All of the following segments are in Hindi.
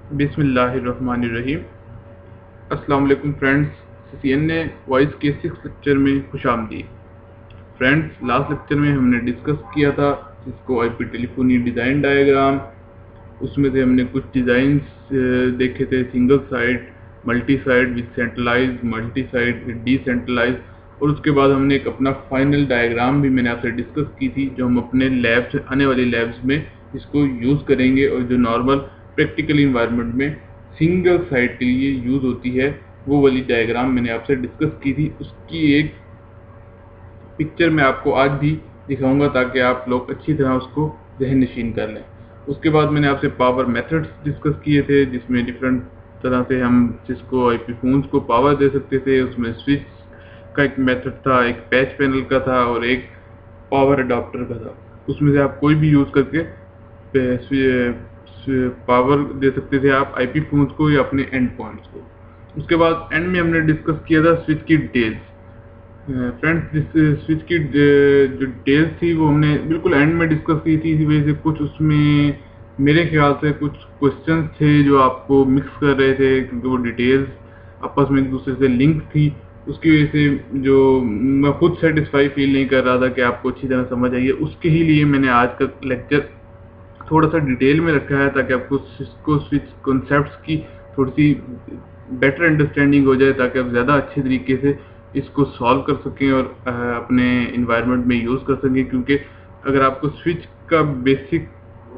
बिस्मिल्लाहिर्रहमानिर्रहीम। अस्सलाम वालेकुम फ्रेंड्स, CCNA वॉइस के 6 लेक्चर में खुशामदीद। फ्रेंड्स, लास्ट लेक्चर में हमने डिस्कस किया था Cisco IP telephony design diagram. उसमें से हमने कुछ डिज़ाइंस देखे थे, single side, multi side with centralize, multi side with decentralize. और उसके बाद हमने एक अपना फाइनल डायग्राम भी मैंने आपसे डिस्कस की थी, जो हम अपने लैब्स, आने वाली लैब्स में इसको यूज़ करेंगे और जो नॉर्मल प्रैक्टिकल इन्वायरमेंट में सिंगल साइड के लिए यूज़ होती है, वो वाली डायग्राम मैंने आपसे डिस्कस की थी। उसकी एक पिक्चर मैं आपको आज भी दिखाऊंगा ताकि आप लोग अच्छी तरह उसको ज़हन नशीन कर लें। उसके बाद मैंने आपसे पावर मेथड्स डिस्कस किए थे, जिसमें डिफरेंट तरह से हम सिस्को आईपी फोन्स को पावर दे सकते थे। उसमें स्विच का एक मेथड था, एक पैच पैनल का था और एक पावर अडाप्टर का था। उसमें से आप कोई भी यूज़ करके पावर दे सकते थे आप आईपी फोन्स को या अपने एंड पॉइंट्स को। उसके बाद एंड में हमने डिस्कस किया था स्विच की डिटेल्स। फ्रेंड्स, स्विच की जो डिटेल्स थी वो हमने बिल्कुल एंड में डिस्कस की थी। इसी वजह से कुछ उसमें मेरे ख्याल से कुछ क्वेश्चंस थे जो आपको मिक्स कर रहे थे, क्योंकि वो डिटेल्स आपस में एक दूसरे से लिंक थी। उसकी वजह से जो मैं खुद सेटिस्फाई फील नहीं कर रहा था कि आपको अच्छी तरह समझ आई है। उसके ही लिए मैंने आज का लेक्चर थोड़ा सा डिटेल में रखा है, ताकि आपको सिस्को स्विच कॉन्सेप्ट्स की थोड़ी सी बेटर अंडरस्टैंडिंग हो जाए, ताकि आप ज़्यादा अच्छे तरीके से इसको सॉल्व कर सकें और अपने इन्वायरमेंट में यूज़ कर सकें। क्योंकि अगर आपको स्विच का बेसिक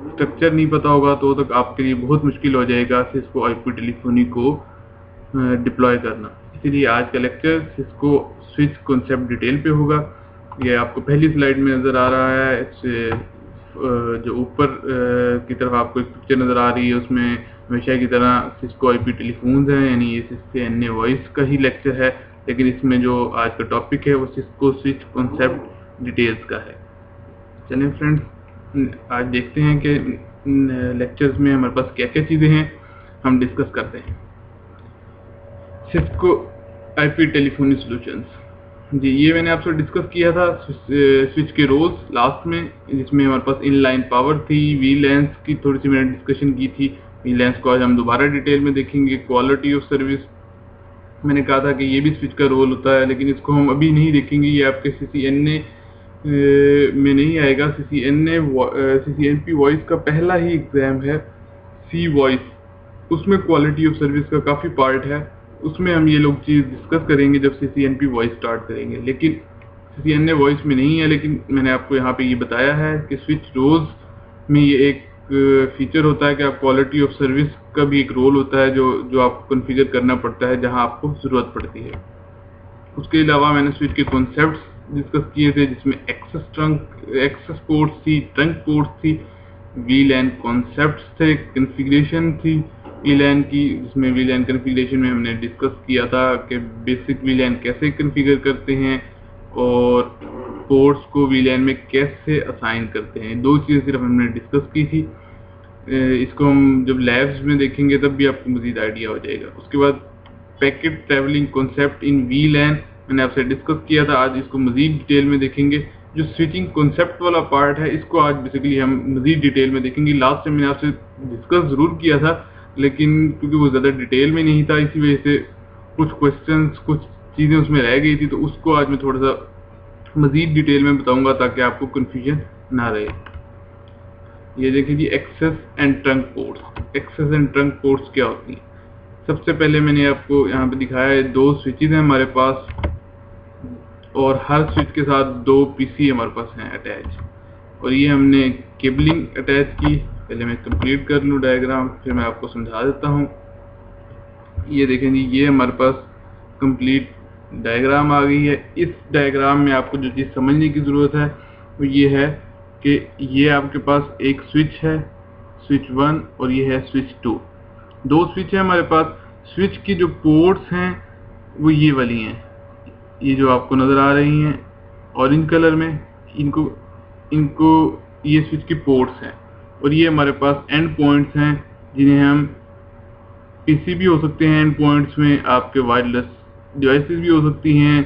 स्ट्रक्चर नहीं पता होगा तो तक आपके लिए बहुत मुश्किल हो जाएगा सिस्को आईपी टेलीफोनी को डिप्लॉय करना। इसीलिए आज का lecture Cisco switch concept detail पे होगा। ये आपको पहली स्लाइड में नज़र आ रहा है। इससे जो ऊपर की तरफ आपको एक पिक्चर नज़र आ रही है, उसमें हमेशा की तरह सिस्को आईपी टेलीफोन्स हैं, यानी ये CCNA वॉइस का ही लेक्चर है। लेकिन इसमें जो आज का टॉपिक है वो सिस्को स्विच कॉन्सेप्ट डिटेल्स का है। चलिए फ्रेंड्स, आज देखते हैं कि लेक्चर्स में हमारे पास क्या क्या चीज़ें हैं, हम डिस्कस करते हैं। सिस्को आईपी टेलीफोनी सॉल्यूशंस, जी ये मैंने आपसे डिस्कस किया था स्विच के रोल्स लास्ट में, जिसमें हमारे पास इनलाइन पावर थी। VLANs की थोड़ी सी मैंने डिस्कशन की थी। VLANs को आज हम दोबारा डिटेल में देखेंगे। क्वालिटी ऑफ सर्विस, मैंने कहा था कि ये भी स्विच का रोल होता है, लेकिन इसको हम अभी नहीं देखेंगे। ये आपके CCNA में नहीं आएगा। CCNP वॉइस का पहला ही एग्जाम है, C वॉइस। उसमें क्वालिटी ऑफ सर्विस का काफ़ी पार्ट है, उसमें हम ये लोग चीज़ डिस्कस करेंगे जब CCNP वॉइस स्टार्ट करेंगे। लेकिन CCNA वॉइस में नहीं है। लेकिन मैंने आपको यहाँ पे ये बताया है कि स्विच रोल्स में ये एक फीचर होता है कि आप क्वालिटी ऑफ सर्विस का भी एक रोल होता है जो आपको कॉन्फ़िगर करना पड़ता है जहाँ आपको ज़रूरत पड़ती है। उसके अलावा मैंने स्विच के कॉन्सेप्ट्स डिस्कस किए थे, जिसमें एक्सेस पोर्ट्स थी, ट्रंक पोर्ट्स थी, VLAN कॉन्सेप्ट्स थे, कॉन्फ़िगरेशन थी VLAN की। जिसमें VLAN कॉन्फ़िगरेशन में हमने डिस्कस किया था कि बेसिक VLAN कैसे कॉन्फ़िगर करते हैं और पोर्ट्स को VLAN में कैसे असाइन करते हैं। दो चीज़ें सिर्फ हमने डिस्कस की थी। इसको हम जब लैब्स में देखेंगे तब भी आपको मज़ीद आइडिया हो जाएगा। उसके बाद packet travelling concept in VLAN मैंने आपसे डिस्कस किया था। आज इसको मज़ीद डिटेल में देखेंगे। जो स्विचिंग कॉन्सेप्ट वाला पार्ट है, इसको आज बेसिकली हम मज़ीद डिटेल में देखेंगे। लास्ट टाइम मैंने आपसे डिस्कस ज़रूर किया था, लेकिन क्योंकि वो ज़्यादा डिटेल में नहीं था, इसी वजह से कुछ क्वेश्चंस, कुछ चीज़ें उसमें रह गई थी। तो उसको आज मैं थोड़ा सा मज़ीद डिटेल में बताऊँगा ताकि आपको कन्फ्यूजन ना रहे। ये देखिए जी, access and trunk ports. Access and trunk ports क्या होती हैं? सबसे पहले मैंने आपको यहाँ पे दिखाया है, दो स्विचेज हैं हमारे पास और हर स्विच के साथ दो PC हमारे पास हैं अटैच, और ये हमने केबलिंग अटैच की। पहले मैं कंप्लीट कर लूँ डायग्राम, फिर मैं आपको समझा देता हूँ। ये देखें जी, ये हमारे पास कंप्लीट डायग्राम आ गई है। इस डायग्राम में आपको जो चीज़ समझने की ज़रूरत है वो ये है कि ये आपके पास एक स्विच है, स्विच 1, और ये है स्विच 2। दो स्विच है हमारे पास। स्विच की जो पोर्ट्स हैं वो ये वाली हैं, ये जो आपको नज़र आ रही हैं ऑरेंज कलर में, इनको ये स्विच की पोर्ट्स हैं। और ये हमारे पास एंड पॉइंट्स हैं, जिन्हें हम PC भी हो सकते हैं। एंड पॉइंट्स में आपके वायरलेस डिवाइसेस भी हो सकती हैं,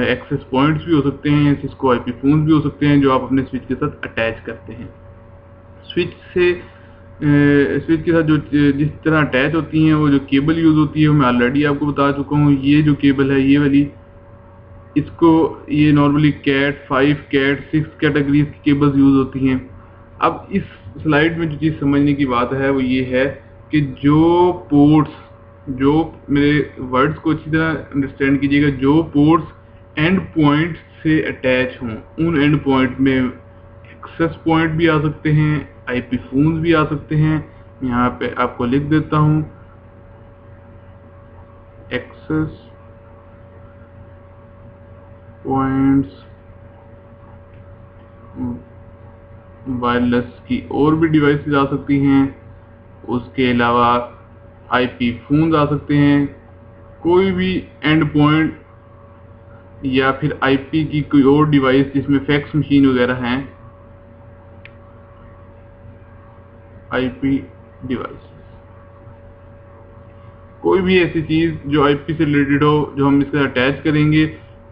एक्सेस पॉइंट्स भी हो सकते हैं, सिस्को आईपी फोन्स भी हो सकते हैं जो आप अपने स्विच के साथ अटैच करते हैं। स्विच से स्विच के साथ जो जिस तरह अटैच होती हैं, वो जो केबल यूज़ होती है वो मैं ऑलरेडी आपको बता चुका हूँ। ये जो केबल है ये वाली, इसको ये नॉर्मली कैट 5 कैट 6 कैटेगरीज की केबल्स यूज़ होती हैं। अब इस स्लाइड में जो चीज़ समझने की बात है वो ये है कि जो पोर्ट्स, जो मेरे वर्ड्स को अच्छी तरह अंडरस्टैंड कीजिएगा, जो पोर्ट्स एंड पॉइंट से अटैच हों, उन एंड पॉइंट में एक्सेस पॉइंट भी आ सकते हैं, आईपी फोन्स भी आ सकते हैं। यहाँ पे आपको लिख देता हूँ, एक्सेस पॉइंट्स वायरलेस की और भी डिवाइसेस आ सकती हैं, उसके अलावा आईपी फोन्स आ सकते हैं, कोई भी एंड पॉइंट या फिर आईपी की कोई और डिवाइस जिसमें फैक्स मशीन वगैरह हैं, आईपी डिवाइस, कोई भी ऐसी चीज जो आईपी से रिलेटेड हो जो हम इसके साथ अटैच करेंगे,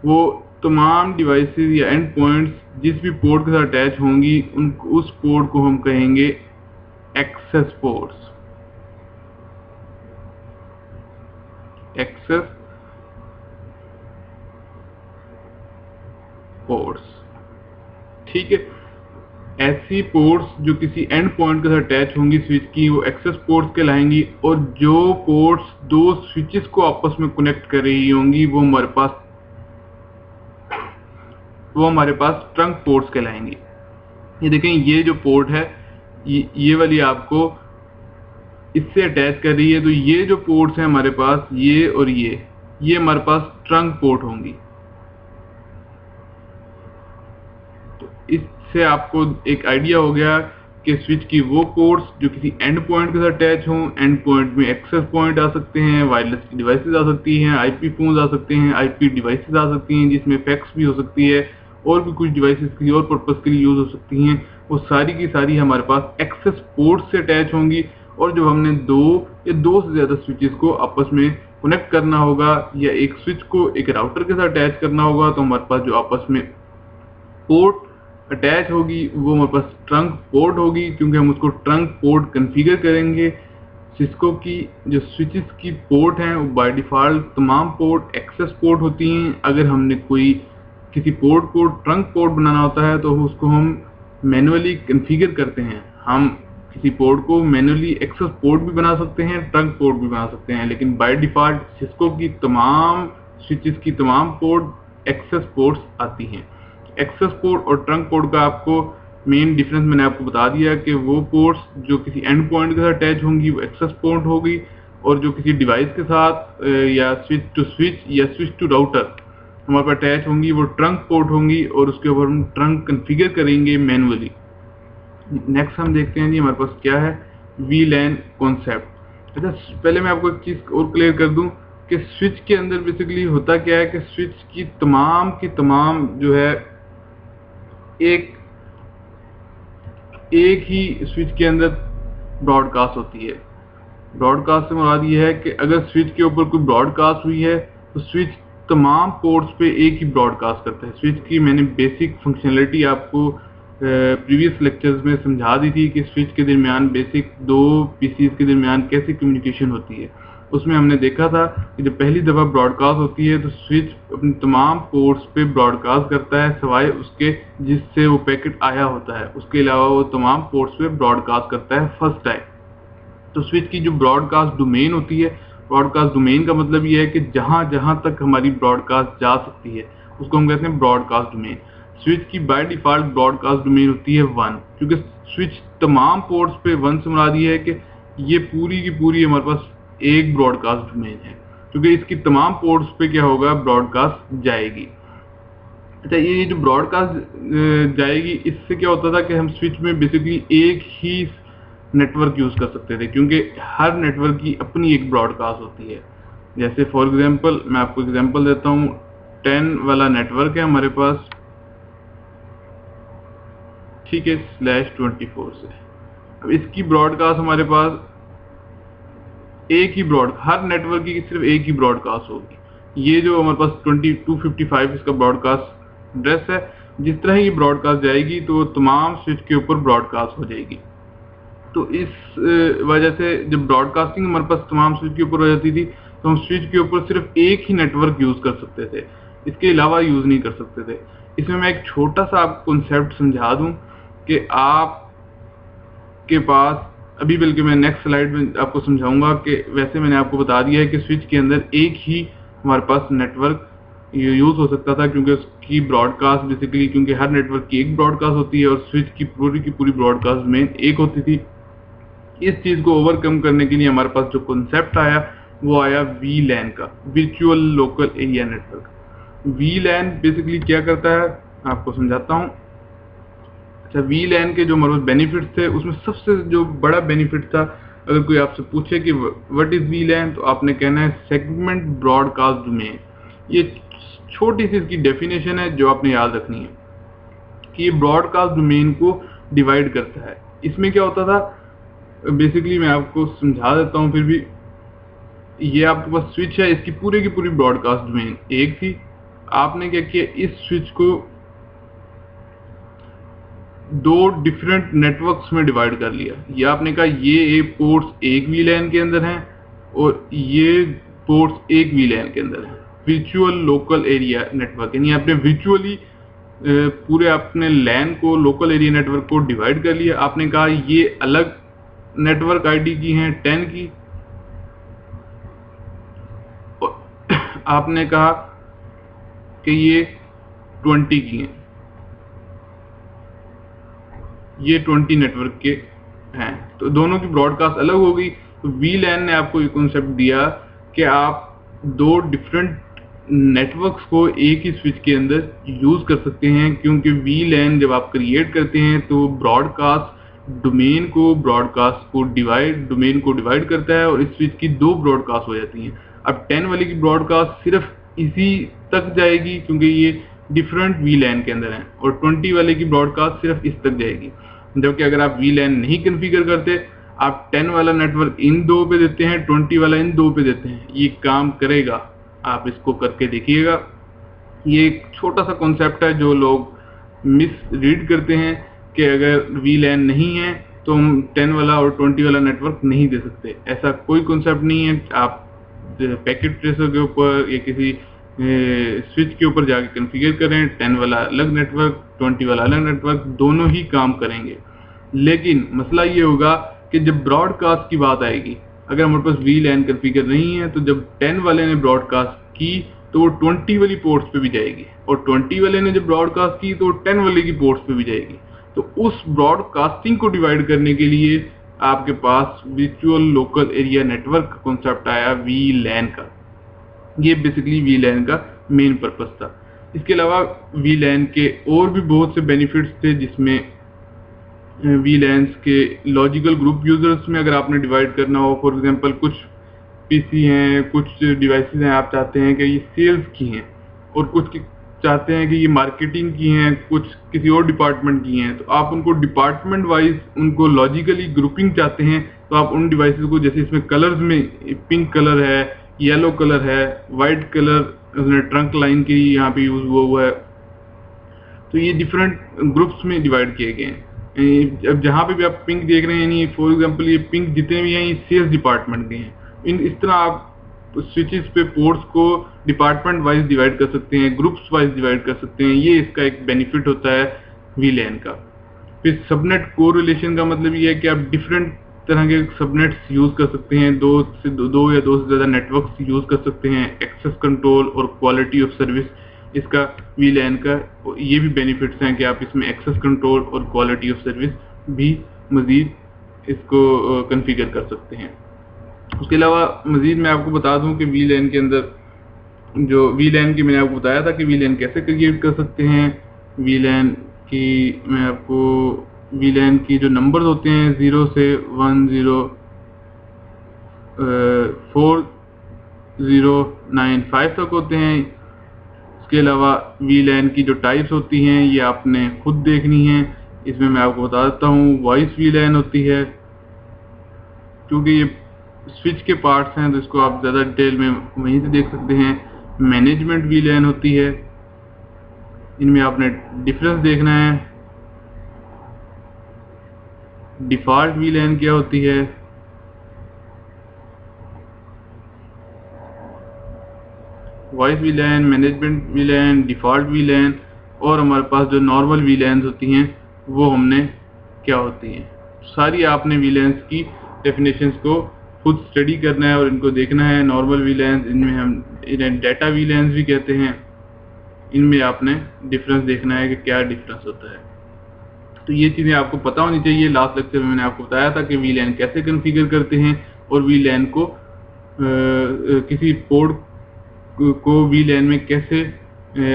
वो तमाम डिवाइसेस या एंड पॉइंट्स जिस भी पोर्ट के साथ अटैच होंगी उस पोर्ट को हम कहेंगे एक्सेस पोर्ट्स। एक्सेस पोर्ट्स, ठीक है। ऐसी पोर्ट्स जो किसी एंड पॉइंट के साथ अटैच होंगी स्विच की, वो एक्सेस पोर्ट्स कहलाएंगी। और जो पोर्ट्स दो स्विचेस को आपस में कनेक्ट कर रही होंगी वो हमारे पास ट्रंक पोर्ट्स कहलाएंगी। ये देखें, ये जो पोर्ट है ये वाली आपको इससे अटैच कर रही है, तो ये जो पोर्ट्स हैं हमारे पास, ये और ये हमारे पास ट्रंक पोर्ट होंगी। तो इससे आपको एक आइडिया हो गया कि स्विच की वो पोर्ट्स जो किसी एंड पॉइंट के साथ अटैच हों, एंड पॉइंट में एक्सेस पॉइंट आ सकते हैं, वायरलेस की डिवाइसेस आ सकती हैं, आईपी फोन्स आ सकते हैं, आईपी डिवाइसेस आ सकती हैं जिसमें फैक्स भी हो सकती है, और भी कुछ डिवाइसेस किसी और पर्पस के लिए यूज हो सकती हैं। वो सारी की सारी हमारे पास एक्सेस पोर्ट से अटैच होंगी। और जब हमने दो या दो से ज्यादा स्विचेस को आपस में कनेक्ट करना होगा या एक स्विच को एक राउटर के साथ अटैच करना होगा, तो हमारे पास जो आपस में पोर्ट अटैच होगी वो हमारे पास ट्रंक पोर्ट होगी, क्योंकि हम उसको ट्रंक पोर्ट कॉन्फ़िगर करेंगे। सिस्को की जो स्विचेस की पोर्ट हैं वो बाय डिफ़ॉल्ट तमाम पोर्ट एक्सेस पोर्ट होती हैं। अगर हमने कोई किसी पोर्ट को ट्रंक पोर्ट बनाना होता है तो उसको हम मैन्युअली कॉन्फ़िगर करते हैं। हम किसी पोर्ट को मैन्युअली एक्सेस पोर्ट भी बना सकते हैं, ट्रंक पोर्ट भी बना सकते हैं, लेकिन बाय डिफ़ॉल्ट सिस्को की तमाम स्विचेस की तमाम पोर्ट एक्सेस पोर्ट्स आती हैं। एक्सेस पोर्ट और ट्रंक पोर्ट का आपको मेन डिफरेंस मैंने आपको बता दिया कि वो पोर्ट्स जो किसी एंड पॉइंट के साथ अटैच होंगी वो एक्सेस पोर्ट होगी, और जो किसी डिवाइस के साथ या स्विच टू स्विच या स्विच टू राउटर हमारे पास अटैच होंगी वो ट्रंक पोर्ट होंगी, और उसके ऊपर हम ट्रंक कॉन्फ़िगर करेंगे मैनुअली। नेक्स्ट हम देखते हैं जी हमारे पास क्या है, वीलैन कॉन्सेप्ट। अच्छा, पहले मैं आपको एक चीज़ और क्लियर कर दूं कि स्विच के अंदर बेसिकली होता क्या है कि स्विच की तमाम जो है एक ही स्विच के अंदर ब्रॉडकास्ट होती है। ब्रॉडकास्ट से मुराद ये है कि अगर स्विच के ऊपर कोई ब्रॉडकास्ट हुई है तो स्विच तमाम पोर्ट्स पे एक ही ब्रॉडकास्ट करता है। स्विच की मैंने बेसिक फंक्शनलिटी आपको प्रीवियस लेक्चर्स में समझा दी थी कि स्विच के दरमियान बेसिक दो पीसीज के दरमियान कैसे कम्युनिकेशन होती है। उसमें हमने देखा था कि जब पहली दफ़ा ब्रॉडकास्ट होती है तो स्विच अपने तमाम पोर्ट्स पे ब्रॉडकास्ट करता है सिवाय उसके जिससे वो पैकेट आया होता है, उसके अलावा वो तमाम पोर्ट्स पे ब्रॉडकास्ट करता है फर्स्ट टाइम। तो स्विच की जो ब्रॉडकास्ट डोमेन होती है, ब्रॉडकास्ट डोमेन का मतलब ये है कि जहाँ जहाँ तक हमारी ब्रॉडकास्ट जा सकती है उसको हम कहते हैं ब्रॉडकास्ट डोमेन। स्विच की बाय डिफ़ॉल्ट ब्रॉडकास्ट डोमेन होती है 1, क्योंकि स्विच तमाम पोर्ट्स पे 1 से मुराद ये है कि ये पूरी की पूरी हमारे पास एक ब्रॉडकास्ट डोमेन है, क्योंकि इसकी तमाम पोर्ट्स पे क्या होगा, ब्रॉडकास्ट जाएगी। अच्छा, ये जो ब्रॉडकास्ट जाएगी इससे क्या होता था कि हम स्विच में बेसिकली एक ही नेटवर्क यूज कर सकते थे, क्योंकि हर नेटवर्क की अपनी एक ब्रॉडकास्ट होती है। जैसे फॉर एग्जांपल मैं आपको एग्जांपल देता हूँ, 10 वाला नेटवर्क है हमारे पास, ठीक है, /24 से। अब इसकी ब्रॉडकास्ट हमारे पास एक ही हर नेटवर्क की सिर्फ एक ही ब्रॉडकास्ट होगी। ये जो हमारे पास 2255 इसका ब्रॉडकास्ट एड्रेस है, जिस तरह ही ब्रॉडकास्ट जाएगी तो तमाम स्विच के ऊपर ब्रॉडकास्ट हो जाएगी। तो इस वजह से जब ब्रॉडकास्टिंग हमारे पास तमाम स्विच के ऊपर हो जाती थी तो हम स्विच के ऊपर सिर्फ एक ही नेटवर्क यूज़ कर सकते थे, इसके अलावा यूज़ नहीं कर सकते थे। इसमें मैं एक छोटा सा आपको कॉन्सेप्ट समझा दूं कि आपके पास अभी, बल्कि मैं नेक्स्ट स्लाइड में आपको समझाऊंगा कि वैसे मैंने आपको बता दिया है कि स्विच के अंदर एक ही हमारे पास नेटवर्क यूज़ हो सकता था, क्योंकि उसकी ब्रॉडकास्ट बेसिकली, क्योंकि हर नेटवर्क की एक ब्रॉडकास्ट होती है और स्विच की पूरी ब्रॉडकास्ट मेन एक होती थी। इस चीज़ को ओवरकम करने के लिए हमारे पास जो कॉन्सेप्ट आया वो आया VLAN का, virtual local area network. VLAN basically क्या करता है आपको समझाता हूँ। अच्छा, VLAN के जो हमारे बेनिफिट्स थे उसमें सबसे जो बड़ा बेनिफिट था, अगर कोई आपसे पूछे कि व्हाट इज VLAN तो आपने कहना है सेगमेंट ब्रॉडकास्ट डोमेन। ये छोटी सी इसकी डेफिनेशन है जो आपने याद रखनी है कि ये ब्रॉडकास्ट डोमेन को डिवाइड करता है। इसमें क्या होता था बेसिकली, मैं आपको समझा देता हूँ फिर भी। ये आपके पास स्विच है, इसकी पूरी की पूरी ब्रॉडकास्ट डोमेन एक थी। आपने क्या किया, इस स्विच को दो डिफरेंट नेटवर्क्स में डिवाइड कर लिया। ये आपने कहा ये पोर्ट्स एक VLAN के अंदर हैं और ये पोर्ट्स एक VLAN के अंदर हैं। वर्चुअल लोकल एरिया नेटवर्क, यानी आपने वर्चुअली पूरे अपने LAN को, लोकल एरिया नेटवर्क को डिवाइड कर लिया। आपने कहा ये अलग नेटवर्क आईडी की हैं 10 की, आपने कहा कि ये 20 की हैं, ये 20 नेटवर्क के हैं, तो दोनों की ब्रॉडकास्ट अलग हो गई। तो VLAN ने आपको ये कॉन्सेप्ट दिया कि आप दो डिफरेंट नेटवर्क्स को एक ही स्विच के अंदर यूज कर सकते हैं, क्योंकि VLAN जब आप क्रिएट करते हैं तो ब्रॉडकास्ट डोमेन को डिवाइड करता है और इस स्विच की दो ब्रॉडकास्ट हो जाती हैं। अब 10 वाले की ब्रॉडकास्ट सिर्फ इसी तक जाएगी क्योंकि ये डिफरेंट VLAN के अंदर है, और 20 वाले की ब्रॉडकास्ट सिर्फ इस तक जाएगी। जबकि अगर आप VLAN नहीं कॉन्फ़िगर करते, आप 10 वाला नेटवर्क इन दो पे देते हैं, 20 वाला इन दो पे देते हैं, ये काम करेगा। आप इसको करके देखिएगा। ये एक छोटा सा कॉन्सेप्ट है जो लोग मिस रीड करते हैं कि अगर VLAN नहीं है तो हम 10 वाला और 20 वाला नेटवर्क नहीं दे सकते। ऐसा कोई कॉन्सेप्ट नहीं है। आप पैकेट ट्रेसर के ऊपर या किसी स्विच के ऊपर जाके कॉन्फ़िगर करें, 10 वाला अलग नेटवर्क, 20 वाला अलग नेटवर्क, दोनों ही काम करेंगे। लेकिन मसला ये होगा कि जब ब्रॉडकास्ट की बात आएगी, अगर हमारे पास VLAN कॉन्फ़िगर नहीं है तो जब 10 वाले ने ब्रॉडकास्ट की तो वो 20 वाली पोर्ट्स पे भी जाएगी, और 20 वाले ने जब ब्रॉडकास्ट की तो 10 वाले की पोर्ट्स पे भी जाएगी। तो उस ब्रॉडकास्टिंग को डिवाइड करने के लिए आपके पास वर्चुअल लोकल एरिया नेटवर्क का कॉन्सेप्ट आया VLAN का। ये बेसिकली VLAN का मेन पर्पस था। इसके अलावा VLAN के और भी बहुत से बेनिफिट्स थे, जिसमें VLANs के लॉजिकल ग्रुप यूजर्स में अगर आपने डिवाइड करना हो, फॉर एग्जांपल कुछ PC हैं, कुछ डिवाइसेस हैं, आप चाहते हैं कि ये सेल्स की हैं और कुछ चाहते हैं कि ये मार्केटिंग की हैं, कुछ किसी और डिपार्टमेंट की हैं, तो आप उनको डिपार्टमेंट वाइज उनको लॉजिकली ग्रुपिंग चाहते हैं, तो आप उन डिवाइसेस को, जैसे इसमें कलर्स में पिंक कलर है, येलो कलर है, वाइट कलर ट्रंक लाइन की यहाँ पे यूज हुआ है, तो ये डिफरेंट ग्रुप्स में डिवाइड किए गए हैं। अब जहाँ पे भी आप पिंक देख रहे हैं, यानी फॉर एग्जांपल ये पिंक जितने भी हैं ये सेल्स डिपार्टमेंट के हैं। इस तरह आप स्विचेस पे पोर्ट्स को डिपार्टमेंट वाइज डिवाइड कर सकते हैं, ग्रुप्स वाइज डिवाइड कर सकते हैं। ये इसका एक बेनिफिट होता है VLAN का। फिर सबनेट कोरिलेशन का मतलब ये है कि आप डिफरेंट तरह के सबनेट्स यूज कर सकते हैं, दो या दो से ज्यादा नेटवर्क्स यूज कर सकते हैं। एक्सेस कंट्रोल और क्वालिटी ऑफ सर्विस इसका VLAN का ये भी बेनिफिट्स हैं कि आप इसमें एक्सेस कंट्रोल और क्वालिटी ऑफ सर्विस भी मजीद इसको कॉन्फ़िगर कर सकते हैं। उसके अलावा मजीद मैं आपको बता दूं कि VLAN के अंदर जो VLAN की मैंने आपको बताया था कि VLAN कैसे क्रिएट कर सकते हैं। VLAN की मैं आपको VLAN की जो नंबर्स होते हैं 0 से 4095 तक होते हैं। इसके अलावा VLAN की जो टाइप्स होती हैं ये आपने खुद देखनी है। इसमें मैं आपको बता देता हूँ, वॉइस VLAN होती है, क्योंकि ये स्विच के पार्ट्स हैं तो इसको आप ज़्यादा डिटेल में वहीं से देख सकते हैं। मैनेजमेंट VLAN होती है, इनमें आपने डिफरेंस देखना है। डिफ़ॉल्ट वीलैन क्या होती है, वॉइस वीलैन, मैनेजमेंट वीलैन, डिफ़ॉल्ट वीलैन, और हमारे पास जो नॉर्मल वीलैन्स होती हैं वो हमने क्या होती हैं। सारी आपने वीलैन्स की डेफिनेशंस को खुद स्टडी करना है और इनको देखना है। नॉर्मल वीलैन्स, इनमें हम इन्हें डेटा वीलैन्स भी कहते हैं, इनमें आपने डिफरेंस देखना है कि क्या डिफरेंस होता है। तो ये चीज़ें आपको पता होनी चाहिए। लास्ट लेक्चर में मैंने आपको बताया था कि वीलैन कैसे कॉन्फ़िगर करते हैं और वीलैन को किसी पोर्ट को वीलैन में कैसे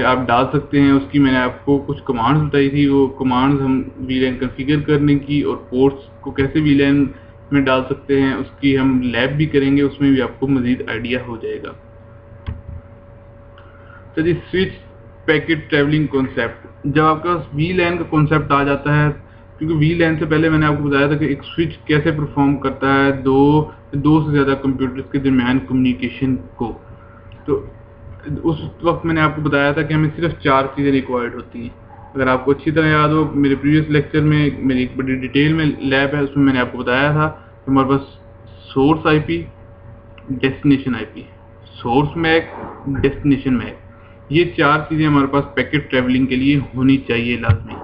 आप डाल सकते हैं, उसकी मैंने आपको कुछ कमांड्स बताई थी। वो कमांड्स हम वीलैन कॉन्फ़िगर करने की और पोर्ट्स को कैसे वीलैन में डाल सकते हैं उसकी हम लैब भी करेंगे, उसमें भी आपको मज़ीद आइडिया हो जाएगा। तो जी स्विच पैकेट ट्रैवलिंग कॉन्सेप्ट, जब आपके पास वीलैन का कॉन्सेप्ट आ जाता है, क्योंकि वीलैन से पहले मैंने आपको बताया था कि एक स्विच कैसे परफॉर्म करता है दो से ज़्यादा कंप्यूटर्स के दरमियान कम्युनिकेशन को। तो उस वक्त मैंने आपको बताया था कि हमें सिर्फ 4 चीज़ें रिक्वायर्ड होती हैं। अगर आपको अच्छी तरह याद हो, मेरे प्रीवियस लेक्चर में मेरी एक बड़ी डिटेल में लैब है, उसमें मैंने आपको बताया था कि हमारे पास source IP, destination IP, source MAC, destination MAC, ये 4 चीज़ें हमारे पास पैकेट ट्रैवलिंग के लिए होनी चाहिए लाजमी।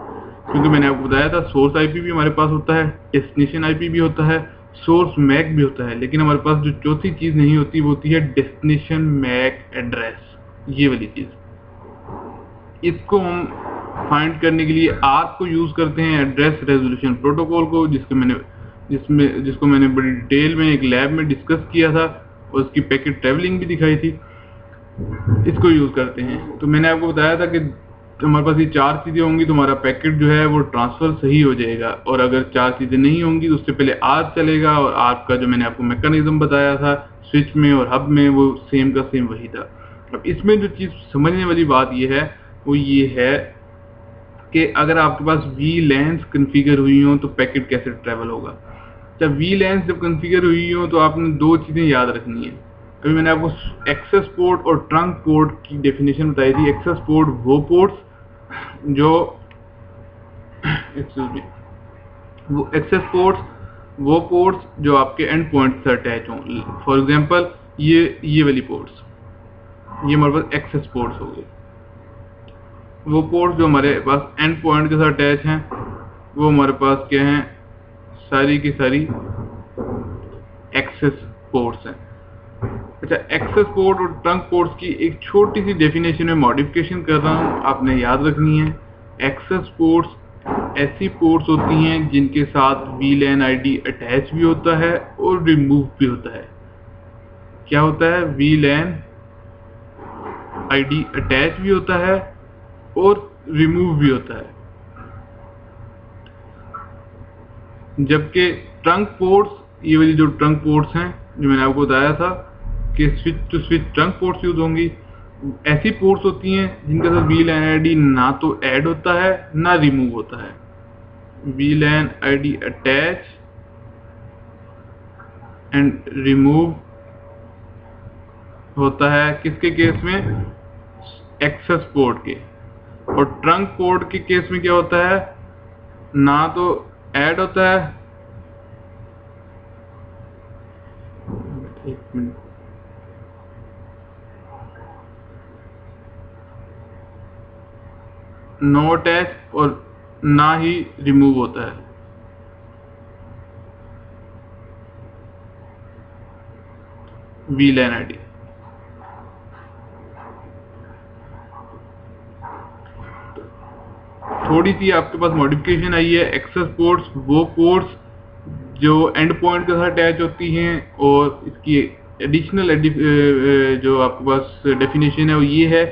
क्योंकि मैंने आपको बताया था सोर्स आईपी भी हमारे पास होता है, डेस्टिनेशन आईपी भी होता है, सोर्स मैक भी होता है, लेकिन हमारे पास जो चौथी चीज़ नहीं होती वो होती है डेस्टिनेशन मैक एड्रेस, ये वाली चीज़। इसको हम फाइंड करने के लिए आर्क को यूज़ करते हैं, एड्रेस रेजोल्यूशन प्रोटोकॉल को, जिसको मैंने बड़ी डिटेल में एक लैब में डिस्कस किया था और उसकी पैकेट ट्रैवलिंग भी दिखाई थी। इसको यूज़ करते हैं। तो मैंने आपको बताया था कि हमारे पास ये 4 चीज़ें होंगी तो हमारा पैकेट जो है वो ट्रांसफ़र सही हो जाएगा, और अगर 4 चीज़ें नहीं होंगी तो उससे पहले आर्क चलेगा, और आर्क का जो मैंने आपको मैकेनिज्म बताया था स्विच में और हब में वो सेम का सेम वही था। अब इसमें जो चीज़ समझने वाली बात ये है वो ये है कि अगर आपके पास वीलैन्स कॉन्फ़िगर हुई हों तो पैकेट कैसे ट्रैवल होगा। जब वीलैन्स जब कॉन्फ़िगर हुई हों तो आपने 2 चीज़ें याद रखनी है। अभी मैंने आपको एक्सेस पोर्ट और ट्रंक पोर्ट की डेफिनेशन बताई थी। एक्सेस पोर्ट वो पोर्ट्स जो वो एक्सेस पोर्ट्स वो पोर्ट्स जो आपके एंड पॉइंट से अटैच हों। फॉर एग्जांपल ये वाली पोर्ट्स, ये हमारे पास एक्सेस पोर्ट्स हो गए। वो पोर्ट्स जो हमारे पास एंड पॉइंट के साथ अटैच हैं वो हमारे पास क्या हैं, सारी की सारी एक्सेस पोर्ट्स हैं। अच्छा, एक्सेस पोर्ट और ट्रंक पोर्ट्स की एक छोटी सी डेफिनेशन में मॉडिफिकेशन कर रहा हूँ, आपने याद रखनी है। एक्सेस पोर्ट्स ऐसी पोर्ट्स होती हैं जिनके साथ वीलैन आईडी अटैच भी होता है और रिमूव भी होता है। क्या होता है, वीलैन आईडी अटैच भी होता है और रिमूव भी होता है। जबकि ट्रंक पोर्ट्स, ये वाली जो ट्रंक पोर्ट्स हैं जो मैंने आपको बताया था कि switch to switch trunk ports use होंगी, ऐसी पोर्ट्स होती हैं जिनके साथ वीलैन आईडी ना तो ऐड होता है ना रिमूव होता है। वीलैन आईडी अटैच एंड रिमूव होता है किसके केस में, एक्सेस पोर्ट के। और ट्रंक पोर्ट के केस में क्या होता है, ना तो ऐड होता है, एक मिनट, नो अटैच और ना ही रिमूव होता है। वीलैन आईडी थोड़ी सी आपके पास मॉडिफिकेशन आई है। एक्सेस पोर्ट्स वो पोर्ट्स जो एंड पॉइंट के साथ अटैच होती हैं, और इसकी एडिशनल जो आपके पास डेफिनेशन है वो ये है,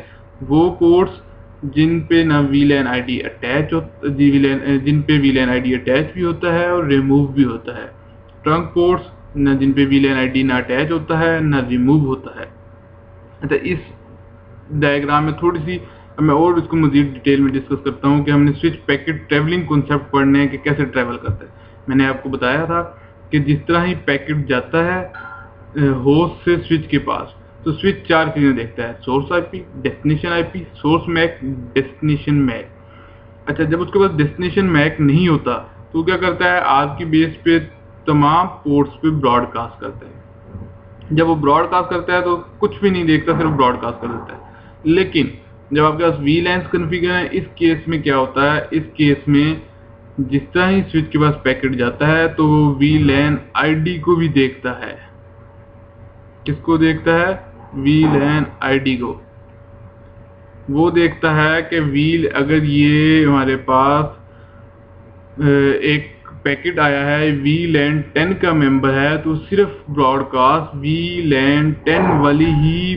वो पोर्ट्स जिन पे ना वीलैन आईडी अटैच जिन पे वीलैन आईडी अटैच भी होता है और रिमूव भी होता है। ट्रंक पोर्ट्स ना जिन पे वीलैन आईडी ना अटैच होता है ना रिमूव होता है। अच्छा, इस डायग्राम में थोड़ी सी मैं और इसको मज़ीद डिटेल में डिस्कस करता हूँ कि हमने स्विच पैकेट ट्रैवलिंग कॉन्सेप्ट पढ़ने हैं कि कैसे ट्रैवल करता है। मैंने आपको बताया था कि जिस तरह ही पैकेट जाता है होस्ट से स्विच के पास, तो स्विच 4 चीज़ें देखता है, source IP, destination IP, source MAC, destination MAC. अच्छा, जब उसके पास डेस्टिनेशन मैक नहीं होता तो क्या करता है, आर की बेस पे तमाम पोर्ट्स पे ब्रॉडकास्ट करता है। जब वो ब्रॉडकास्ट करता है तो कुछ भी नहीं देखता, सिर्फ ब्रॉडकास्ट कर देता है। लेकिन जब आपके पास VLANs कॉन्फ़िगर है, इस केस में क्या होता है, इस केस में जिस तरह ही स्विच के पास पैकेट जाता है तो वो VLAN ID को भी देखता है। किसको देखता है? VLAN ID को। वो देखता है कि अगर ये हमारे पास एक पैकेट आया है, VLAN 10 का मेंबर है, तो सिर्फ ब्रॉडकास्ट VLAN 10 वाली ही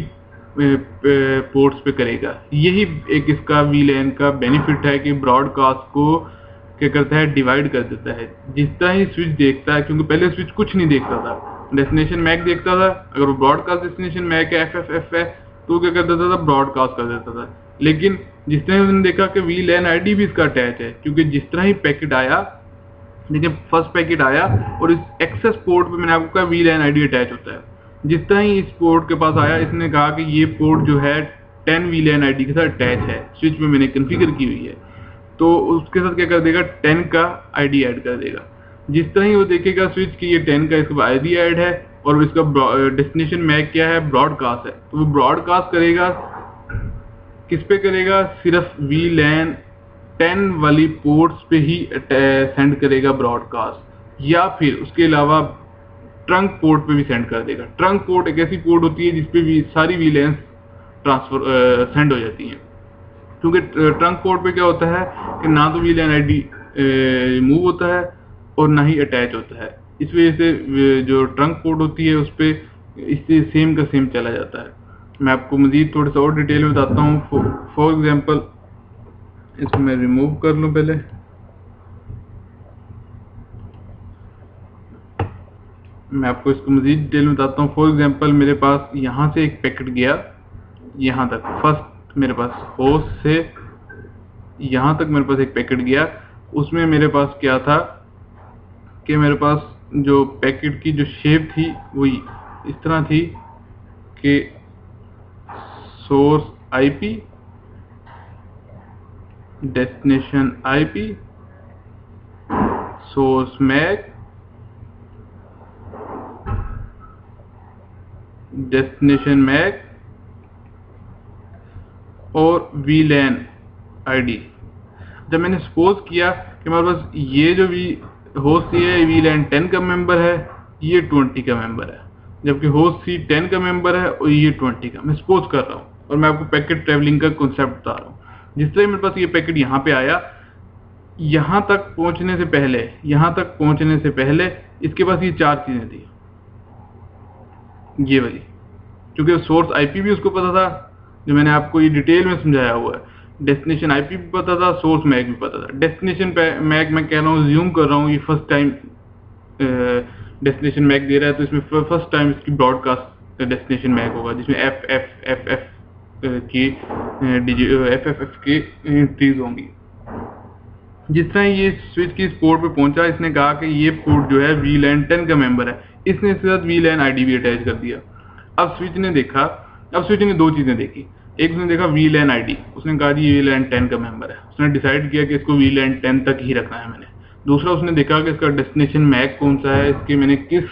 पोर्ट्स पे करेगा। यही एक इसका VLAN का बेनिफिट है कि ब्रॉडकास्ट को क्या करता है, डिवाइड कर देता है। जिस तरह ही स्विच देखता है, क्योंकि पहले स्विच कुछ नहीं देखता था, डेस्टिनेशन मैक देखता था, अगर वो ब्रॉडकास्ट डेस्टिनेशन मैक है, FFF है, तो क्या कर देता था, ब्रॉडकास्ट कर देता था। लेकिन जिस तरह उन्होंने देखा कि VLAN ID भी इसका अटैच है, क्योंकि जिस तरह ही पैकेट आया, देखिए फर्स्ट पैकेट आया और इस एक्सेस पोर्ट पे मैंने आपको कहा VLAN ID अटैच होता है। जिस तरह ही इस पोर्ट के पास आया, इसने कहा कि ये पोर्ट जो है 10 VLAN ID के साथ अटैच है, स्विच में मैंने कॉन्फ़िगर की हुई है, तो उसके साथ क्या कर देगा, 10 का ID ऐड कर देगा। जिस तरह ही वो देखेगा स्विच की ये 10 का इसका ID ऐड है और इसका डेस्टिनेशन मैक क्या है, ब्रॉडकास्ट है, तो वो ब्रॉडकास्ट करेगा, किस पे करेगा, सिर्फ VLAN 10 वाली पोर्ट्स पे ही सेंड करेगा ब्रॉडकास्ट, या फिर उसके अलावा ट्रंक पोर्ट पे भी सेंड कर देगा। ट्रंक पोर्ट एक ऐसी पोर्ट होती है जिसपे भी सारी VLANs ट्रांसफर सेंड हो जाती हैं, क्योंकि ट्रंक पोर्ट पे क्या होता है कि ना तो VLAN ID मूव होता है और ना ही अटैच होता है। इस वजह से जो ट्रंक पोर्ट होती है उस पर इससे सेम का सेम चला जाता है। मैं आपको मजीद थोड़ा सा और डिटेल में बताता हूँ। फॉर एग्जांपल इसको मैं रिमूव कर लूँ पहले। मैं आपको इसको मजीद डिटेल में बताता हूँ। फॉर एग्जांपल मेरे पास यहाँ से एक पैकेट गया यहाँ तक, फर्स्ट मेरे पास होस्ट से यहाँ तक मेरे पास एक पैकेट गया। उसमें मेरे पास क्या था कि मेरे पास जो पैकेट की जो शेप थी वो इस तरह थी कि source IP, destination IP, source MAC, destination MAC और VLAN ID। जब मैंने सपोज किया कि हमारे पास ये जो होस्ट C है VLAN 10 का मेंबर है, ये 20 का मेंबर है, जबकि होस्ट C 10 का मेंबर है और ये 20 का। मैं सपोज कर रहा हूँ और मैं आपको पैकेट ट्रैवलिंग का कॉन्सेप्ट बता रहा हूँ। जिस तरह मेरे पास ये पैकेट यहाँ पे आया, यहाँ तक पहुँचने से पहले इसके पास ये 4 चीज़ें थी, ये वाली, क्योंकि सोर्स IP भी उसको पता था, जो मैंने आपको ये डिटेल में समझाया हुआ है। डेस्टिनेशन IP भी पता था, सोर्स मैक भी पता था। डेस्टिनेशन मैक मैं कह रहा हूँ, ज्यूम कर रहा हूँ, ये फर्स्ट टाइम डेस्टिनेशन मैक दे रहा है, तो इसमें फर्स्ट टाइम इसकी ब्रॉडकास्ट डेस्टिनेशन मैक होगा, जिसमें FFF की एंट्रीज होंगी। जिस तरह ये स्विच की इस पोर्ट पे पहुंचा, इसने कहा कि ये पोर्ट जो है VLAN 10 का मेंबर है, इसने इसके साथ VLAN ID भी अटैच कर दिया। अब स्विच ने 2 चीजें देखी। एक उसने देखा VLAN ID, उसने कहा जी VLAN 10 का मेंबर है, उसने डिसाइड किया कि इसको VLAN 10 तक ही रखना है मैंने। दूसरा उसने देखा कि इसका डेस्टिनेशन मैक कौन सा है, इसके मैंने किस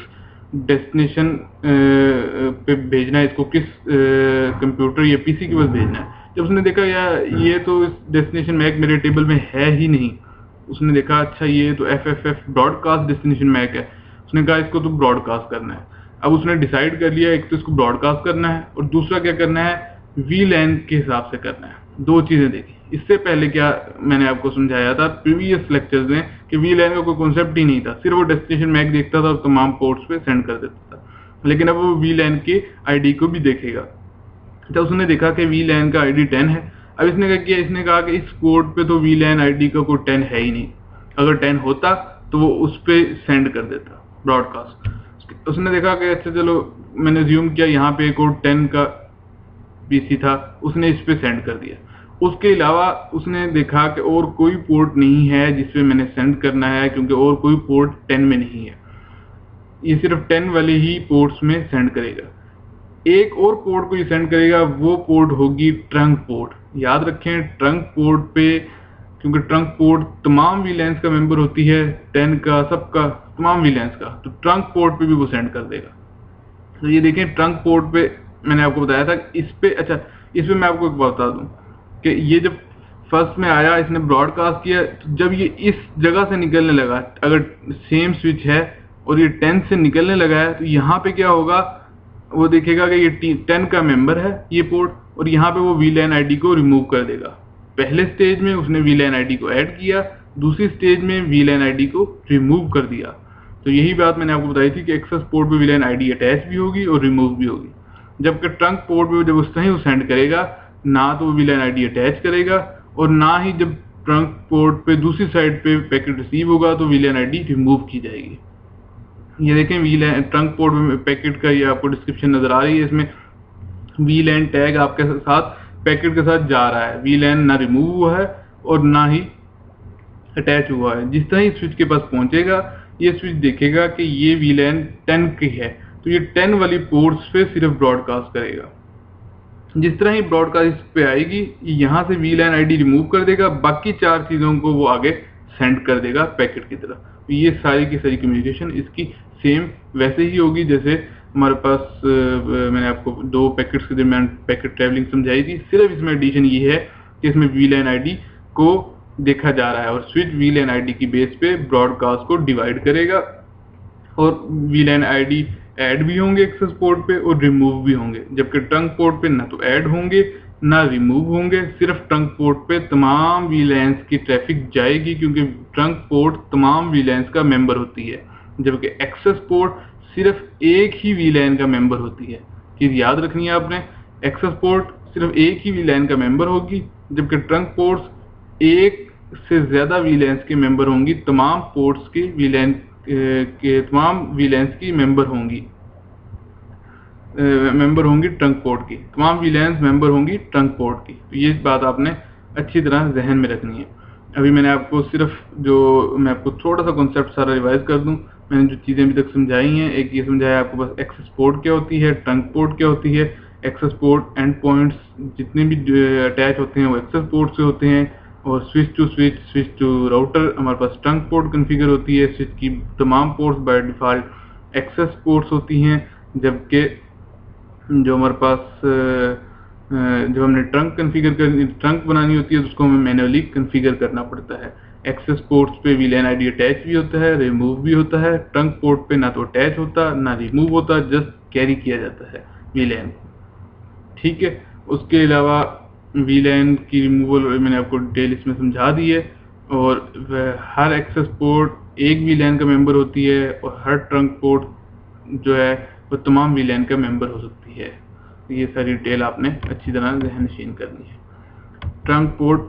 डेस्टिनेशन पे भेजना है, इसको किस कंप्यूटर या PC के पास भेजना है। जब उसने देखा यार ये तो इस डेस्टिनेशन मैक मेरे टेबल में है ही नहीं, उसने देखा अच्छा ये तो FFF ब्रॉडकास्ट डेस्टिनेशन मैक है, उसने कहा इसको तो ब्रॉडकास्ट करना है। अब उसने डिसाइड कर लिया, एक तो इसको ब्रॉडकास्ट करना है और दूसरा क्या करना है, VLAN के हिसाब से करना है। 2 चीजें देखी। इससे पहले क्या मैंने आपको समझाया था प्रीवियस लेक्चर्स में कि VLAN का कोई कॉन्सेप्ट ही नहीं था, सिर्फ वो डेस्टिनेशन मैक देखता था और तमाम पोर्ट्स पे सेंड कर देता था। लेकिन अब वो VLAN के ID को भी देखेगा। जब उसने देखा कि VLAN का ID 10 है, अब इसने क्या किया, इसने कहा कि इस पोर्ट पे तो VLAN ID का कोई 10 है ही नहीं, अगर 10 होता तो वो उस पे सेंड कर देता ब्रॉडकास्ट। उसने देखा कि अच्छा चलो, मैंने ज्यूम किया यहाँ पे एक और 10 का PC था, उसने इस पे सेंड कर दिया। उसके अलावा उसने देखा कि और कोई पोर्ट नहीं है जिसपे मैंने सेंड करना है, क्योंकि और कोई पोर्ट 10 में नहीं है, ये सिर्फ 10 वाले ही पोर्ट्स में सेंड करेगा। एक और पोर्ट को ये सेंड करेगा, वो पोर्ट होगी ट्रंक पोर्ट। याद रखें, ट्रंक पोर्ट पे क्योंकि ट्रंक पोर्ट तमाम वीलैंस का मेंबर होती है, 10 का, सबका, तमाम वीलैंस का, तो ट्रंक पोर्ट पे भी वो सेंड कर देगा। तो ये देखें ट्रंक पोर्ट पे मैंने आपको बताया था इस पे। अच्छा, इस पे मैं आपको एक बात बता दूं कि ये जब फर्स्ट में आया, इसने ब्रॉडकास्ट किया, तो जब ये इस जगह से निकलने लगा, अगर सेम स्विच है और ये 10 से निकलने लगा है, तो यहाँ पे क्या होगा, वो देखेगा कि ये 10 का मेंबर है ये पोर्ट, और यहाँ पे वो वीलैन आईडी को रिमूव कर देगा। पहले स्टेज में उसने वीलैन आईडी को ऐड किया, दूसरी स्टेज में वीलैन आईडी को रिमूव कर दिया। तो यही बात मैंने आपको बताई थी कि एक्सेस पोर्ट पे वीलैन आईडी अटैच भी होगी और रिमूव भी होगी, जबकि ट्रंक पोर्ट पे जब उस वो सेंड करेगा, ना तो वो वीलैन आईडी अटैच करेगा, और ना ही जब ट्रंक पोर्ट पे दूसरी साइड पे पैकेट रिसीव होगा तो वीलैन आईडी रिमूव की जाएगी। ये देखें वीलैन ट्रंक पोर्ट में पैकेट का, ये आपको डिस्क्रिप्शन नजर आ रही है, इसमें वीलैन टैग आपके साथ पैकेट के साथ जा रहा है, वीलैन ना रिमूव हुआ है और ना ही अटैच हुआ है। जिस तरह ही स्विच के पास पहुंचेगा, ये स्विच देखेगा कि ये वीलैन 10 की है, तो ये 10 वाली पोर्ट्स पे सिर्फ ब्रॉडकास्ट करेगा। जिस तरह ही ब्रॉडकास्ट पे आएगी, यहाँ से वीलैन आईडी रिमूव कर देगा, बाकी 4 चीजों को वो आगे सेंड कर देगा पैकेट की तरफ। तो ये सारी की सारी कम्युनिकेशन इसकी सेम वैसे ही होगी जैसे हमारे पास मैंने आपको 2 पैकेट्स के दरमियान पैकेट ट्रैवलिंग समझाई थी। सिर्फ इसमें एडिशन ये है कि इसमें वीलैन आईडी को देखा जा रहा है और स्विच वीलैन आईडी की बेस पे ब्रॉडकास्ट को डिवाइड करेगा, और वीलैन आईडी ऐड भी होंगे एक्सेस पोर्ट पे और रिमूव भी होंगे, जबकि ट्रंक पोर्ट पे ना तो ऐड होंगे ना रिमूव होंगे। सिर्फ ट्रंक पोर्ट पे तमाम वीलैंस की ट्रैफिक जाएगी, क्योंकि ट्रंक पोर्ट तमाम वीलैंस का मेंबर होती है, जबकि एक्सेस पोर्ट सिर्फ एक ही वीलैन का मेंबर होती है। चीज याद रखनी है आपने, एक्सेस पोर्ट सिर्फ एक ही वीलैन का मेंबर होगी, जबकि ट्रंक पोर्ट्स एक से ज्यादा वीलैंस के मेंबर होंगी, तमाम पोर्ट्स की वीलैन के तमाम वीलैंस की मेंबर होंगी ट्रंक पोर्ट की, तमाम वीलैंस मेंबर होंगी ट्रंक पोर्ट की। तो ये बात आपने अच्छी तरह जहन में रखनी है। अभी मैंने आपको सिर्फ मैं आपको थोड़ा सा कॉन्सेप्ट सारा रिवाइज कर दूं। मैंने जो चीज़ें अभी तक समझाई हैं, एक ये समझाया आपको बस एक्सेस पोर्ट क्या होती है, ट्रंक पोर्ट क्या होती है। एक्सेस पोर्ट एंड पॉइंट्स जितने भी अटैच होते हैं वो एक्सेस पोर्ट से होते हैं, और स्विच टू राउटर हमारे पास ट्रंक पोर्ट कॉन्फ़िगर होती है। स्विच की तमाम ports by default access ports होती हैं, जबकि जो हमारे पास जब हमने ट्रंक बनानी होती है तो उसको हमें मैन्युअली कॉन्फ़िगर करना पड़ता है। एक्सेस पोर्ट्स पे वीलैन आईडी अटैच भी होता है, रिमूव भी होता है। ट्रंक पोर्ट पे ना तो अटैच होता ना रिमूव होता, जस्ट कैरी किया जाता है वीलैन को, ठीक है। उसके अलावा वीलैन की रिमूवल मैंने आपको डिटेल इसमें समझा दी है, और हर एक्सेस पोर्ट एक वीलैन का मेंबर होती है, और हर ट्रंक पोर्ट जो है वो तमाम वीलैन का मेंबर हो सकती है। ये सारी डिटेल आपने अच्छी तरह ज़हननशीन करनी है। ट्रंक पोर्ट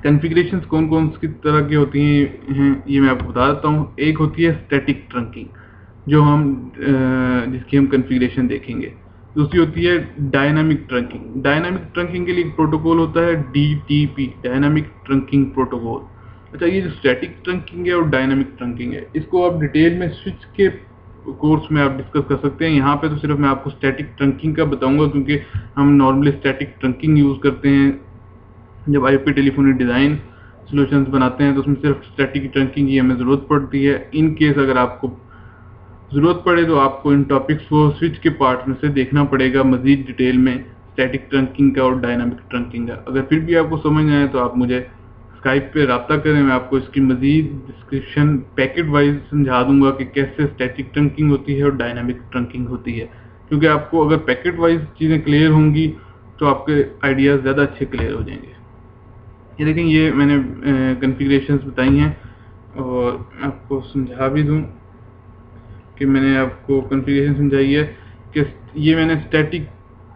कॉन्फ़िगरेशंस कौन कौन सी तरह की होती हैं ये मैं आपको बता देता हूँ। एक होती है स्टैटिक ट्रंकिंग, जो जिसकी हम कॉन्फ़िगरेशन देखेंगे। दूसरी होती है डायनामिक ट्रंकिंग। डायनामिक ट्रंकिंग के लिए एक प्रोटोकॉल होता है DTP, डायनामिक ट्रंकिंग प्रोटोकॉल। अच्छा, ये जो स्टैटिक ट्रंकिंग है और डायनामिक ट्रंकिंग है, इसको आप डिटेल में स्विच के कोर्स में आप डिस्कस कर सकते हैं। यहाँ पे तो सिर्फ मैं आपको स्टैटिक ट्रंकिंग का बताऊंगा, क्योंकि हम नॉर्मली स्टैटिक ट्रंकिंग यूज़ करते हैं जब IP टेलीफोनी डिज़ाइन सॉल्यूशंस बनाते हैं, तो उसमें सिर्फ स्टैटिक ट्रंकिंग की हमें ज़रूरत पड़ती है। इन केस अगर आपको ज़रूरत पड़े तो आपको इन टॉपिक्स को स्विच के पार्ट में से देखना पड़ेगा मज़ीद डिटेल में, स्टैटिक ट्रंकिंग का और डायनामिक ट्रंकिंग का। अगर फिर भी आपको समझ आए तो आप मुझे स्काइप पे रब्ता करें, मैं आपको इसकी मज़ीद डिस्क्रिप्शन पैकेट वाइज समझा दूंगा कि कैसे स्टैटिक ट्रंकिंग होती है और डायनामिक ट्रंकिंग होती है। क्योंकि आपको अगर पैकेट वाइज चीज़ें क्लियर होंगी तो आपके आइडियाज़ ज़्यादा अच्छे क्लियर हो जाएंगे। ये देखें, ये मैंने कॉन्फ़िगरेशंस बताई हैं, और आपको समझा भी दूं कि मैंने आपको कॉन्फ़िगरेशन समझाई है कि ये मैंने स्टैटिक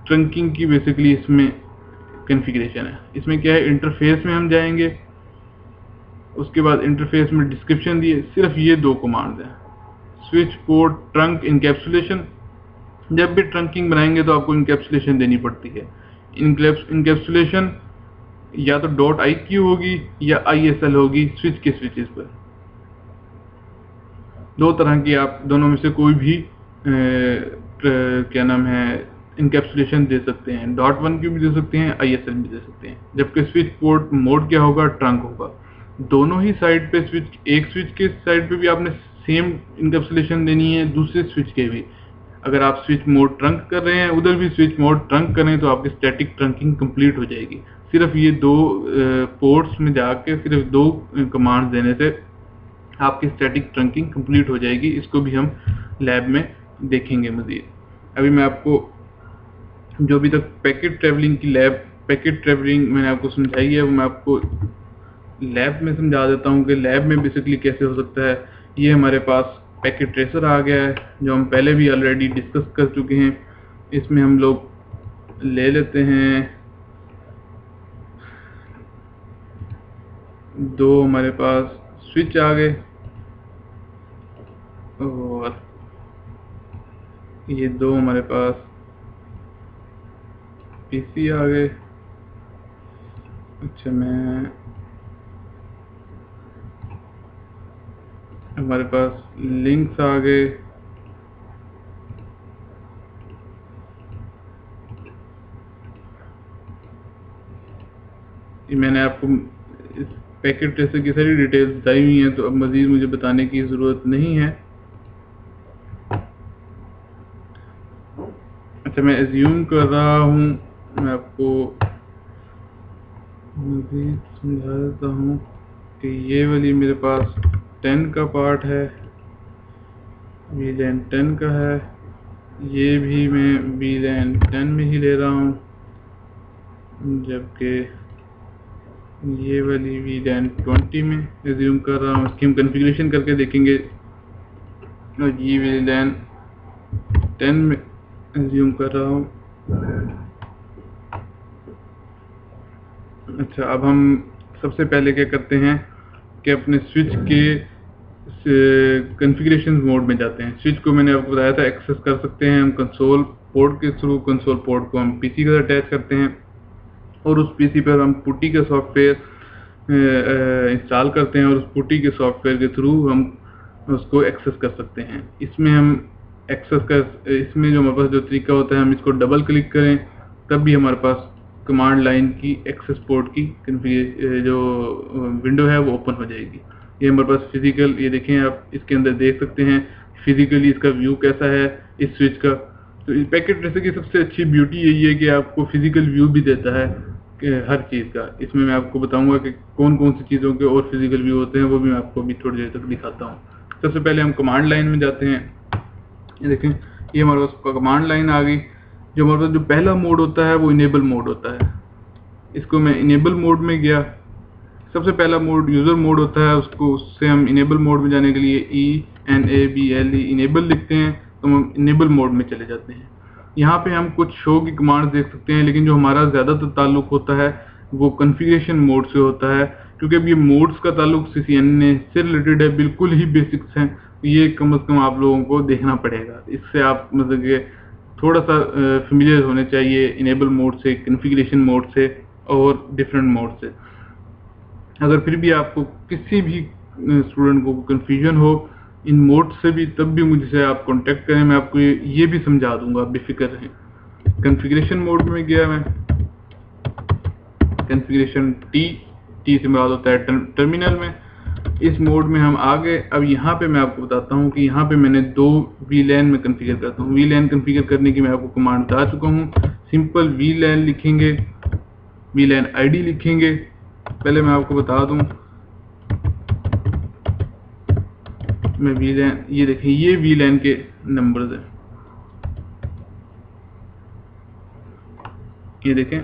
ट्रंकिंग की बेसिकली इसमें कॉन्फ़िगरेशन है। इसमें क्या है, इंटरफेस में हम जाएंगे, उसके बाद इंटरफेस में डिस्क्रिप्शन दिए, सिर्फ ये 2 कमांड्स हैं, स्विच पोर्ट ट्रंक इनकैप्सुलेशन। जब भी ट्रंकिंग बनाएंगे तो आपको इनकैप्सुलेशन देनी पड़ती है। इनकैप्सुलेशन या तो .iq होगी या ISL होगी स्विच के स्विचेस पर। 2 तरह की, आप दोनों में से कोई भी क्या नाम है इनकैप्सुलेशन दे सकते हैं, .1 की भी दे सकते हैं, ISL भी दे सकते हैं। जबकि स्विच पोर्ट मोड क्या होगा, ट्रंक होगा। दोनों ही साइड पे एक स्विच के साइड पे भी आपने सेम इनकैप्सुलेशन देनी है, दूसरे स्विच के भी। अगर आप स्विच मोड ट्रंक कर रहे हैं, उधर भी स्विच मोड ट्रंक करें तो आपकी स्टैटिक ट्रंकिंग कंप्लीट हो जाएगी। सिर्फ ये दो पोर्ट्स में जाके सिर्फ 2 कमांड देने से आपकी स्टैटिक ट्रंकिंग कंप्लीट हो जाएगी। इसको भी हम लैब में देखेंगे मजीद। अभी मैं आपको जो अभी तक पैकेट ट्रैवलिंग मैंने आपको समझाई है, वो मैं आपको लैब में समझा देता हूँ कि लैब में बेसिकली कैसे हो सकता है। ये हमारे पास पैकेट ट्रेसर आ गया है, जो हम पहले भी ऑलरेडी डिस्कस कर चुके हैं। इसमें हम लोग ले लेते हैं 2 हमारे पास स्विच आ गए और ये 2 हमारे पास पीसी आ गए। अच्छा, हमारे पास लिंक्स आ गए। मैंने आपको इस पैकेट ट्रेसर की सारी डिटेल्स बताई हुई हैं, तो अब मज़ीद मुझे बताने की ज़रूरत नहीं है। अच्छा, मैं एज्यूम कर रहा हूँ, मैं आपको मज़ीद समझा देता हूँ कि ये वाली मेरे पास 10 का पार्ट है, VLAN 10 का है। ये भी मैं VLAN 10 में ही ले रहा हूँ, जबकि ये वाली VLAN 20 में एज्यूम कर रहा हूँ। इसकी हम कॉन्फ़िगरेशन करके देखेंगे। और ये VLAN 10 में एज्यूम कर रहा हूँ। अच्छा, अब हम सबसे पहले क्या करते हैं कि अपने स्विच के कॉन्फ़िगरेशन मोड में जाते हैं। स्विच को मैंने आपको बताया था एक्सेस कर सकते हैं हम कंसोल पोर्ट के थ्रू। कंसोल पोर्ट को हम पीसी के साथ अटैच करते हैं और उस पीसी पर हम पुट्टी का सॉफ्टवेयर इंस्टॉल करते हैं और उस पुट्टी के सॉफ्टवेयर के थ्रू हम उसको एक्सेस कर सकते हैं। इसमें जो हमारे पास जो तरीका होता है, हम इसको डबल क्लिक करें तब भी हमारे पास कमांड लाइन की एक्सेस पोर्ट की जो विंडो है वो ओपन हो जाएगी। ये हमारे पास फिजिकल, ये देखें आप इसके अंदर देख सकते हैं फिजिकली इसका व्यू कैसा है इस स्विच का। तो इस पैकेट ट्रेसर की सबसे अच्छी ब्यूटी यही है कि आपको फिजिकल व्यू भी देता है हर चीज़ का। इसमें मैं आपको बताऊंगा कि कौन कौन सी चीज़ों के और फिजिकल व्यू होते हैं, वो भी मैं आपको अभी थोड़ी देर तक दिखाता हूँ। सबसे पहले हम कमांड लाइन में जाते हैं। ये देखें, ये हमारे पास कमांड लाइन आ गई। जो हमारे पास जो पहला मोड होता है वो इनेबल मोड होता है। इसको मैं इनेबल मोड में गया। सबसे पहला मोड यूज़र मोड होता है, उससे हम इनेबल मोड में जाने के लिए ENABLE इनेबल लिखते हैं, तो हम इनेबल मोड में चले जाते हैं। यहाँ पे हम कुछ शो की कमांड देख सकते हैं, लेकिन जो हमारा ज़्यादातर ताल्लुक होता है वो कॉन्फ़िगरेशन मोड से होता है, क्योंकि अब ये मोड्स का ताल्लुक CCNA से रिलेटेड है, बिल्कुल ही बेसिक्स हैं। ये कम से कम आप लोगों को देखना पड़ेगा। इससे आप मतलब कि थोड़ा सा फेमिलियर होने चाहिए इनेबल मोड से, कॉन्फ़िगरेशन मोड से और डिफरेंट मोड से। अगर फिर भी आपको किसी भी स्टूडेंट को कन्फ्यूजन हो इन मोड से भी, तब भी मुझसे आप कांटेक्ट करें, मैं आपको ये भी समझा दूंगा, बेफिक्र रहें। कॉन्फ़िगरेशन मोड में गया मैं, कॉन्फ़िगरेशन टी से मुराद होता है टर्मिनल में। इस मोड में हम आ गए। अब यहाँ पे मैं आपको बताता हूँ कि यहाँ पे मैंने 2 VLAN में कॉन्फ़िगर करता हूँ। VLAN कॉन्फ़िगर करने की मैं आपको कमांड बता चुका हूँ। सिंपल VLAN लिखेंगे, VLAN ID लिखेंगे। पहले मैं आपको बता दूं, मैं VLAN, ये देखें ये VLAN के नंबर्स हैं। ये देखें,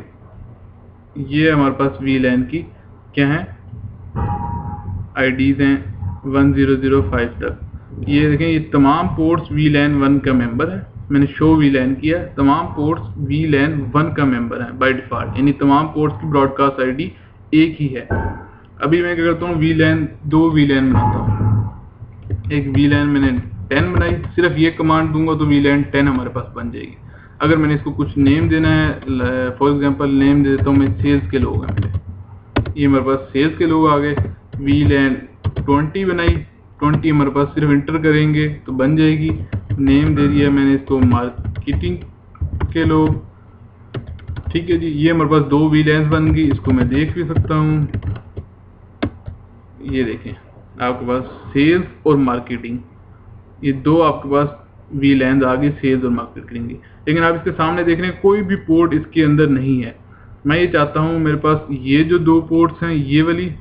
ये हमारे पास VLAN की क्या है IDs हैं 1005 तक। ये देखें, ये तमाम पोर्ट्स VLAN 1 का मेंबर है। मैंने शो VLAN किया, तमाम पोर्ट्स VLAN 1 का मेंबर है बाय डिफ़ॉल्ट, यानी तमाम पोर्ट्स की ब्रॉडकास्ट ID एक ही है। अभी मैं क्या करता हूँ, दो VLAN बनाता हूँ। एक VLAN मैंने 10 बनाई, सिर्फ ये कमांड दूंगा तो VLAN 10 हमारे पास बन जाएगी। अगर मैंने इसको कुछ नेम देना है, फॉर एग्जांपल नेम दे देता हूँ मैं सेल्स के लोग हैं मेरे। ये हमारे पास सेल्स के लोग आ गए। VLAN 20 बनाई, 20 हमारे पास सिर्फ इंटर करेंगे तो बन जाएगी। नेम दे दिया मैंने इसको मार्केटिंग के लोग। ठीक है जी, ये हमारे पास 2 VLANs बन गई। इसको मैं देख भी सकता हूँ, ये देखें आपके पास सेल्स और मार्केटिंग, ये 2 आपके पास VLANs आ गई, सेल्स और मार्केटिंग की। लेकिन आप इसके सामने देख रहे हैं कोई भी पोर्ट इसके अंदर नहीं है। मैं ये चाहता हूँ मेरे पास ये जो 2 पोर्ट्स हैं, ये वाली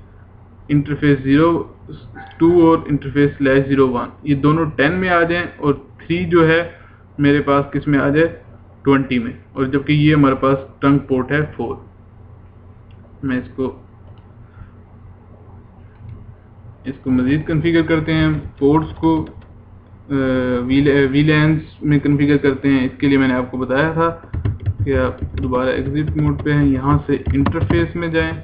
इंटरफेस 02 और इंटरफेस /01, ये दोनों 10 में आ जाएं और 3 जो है मेरे पास किस में आ जाए, 20 में, और जबकि ये हमारे पास ट्रंक पोर्ट है 4। मैं इसको मज़ीद कॉन्फ़िगर करते हैं, पोर्ट्स को VLANs में कॉन्फ़िगर करते हैं। इसके लिए मैंने आपको बताया था कि आप दोबारा एग्जिट मोड पे हैं, यहाँ से इंटरफेस में जाएं,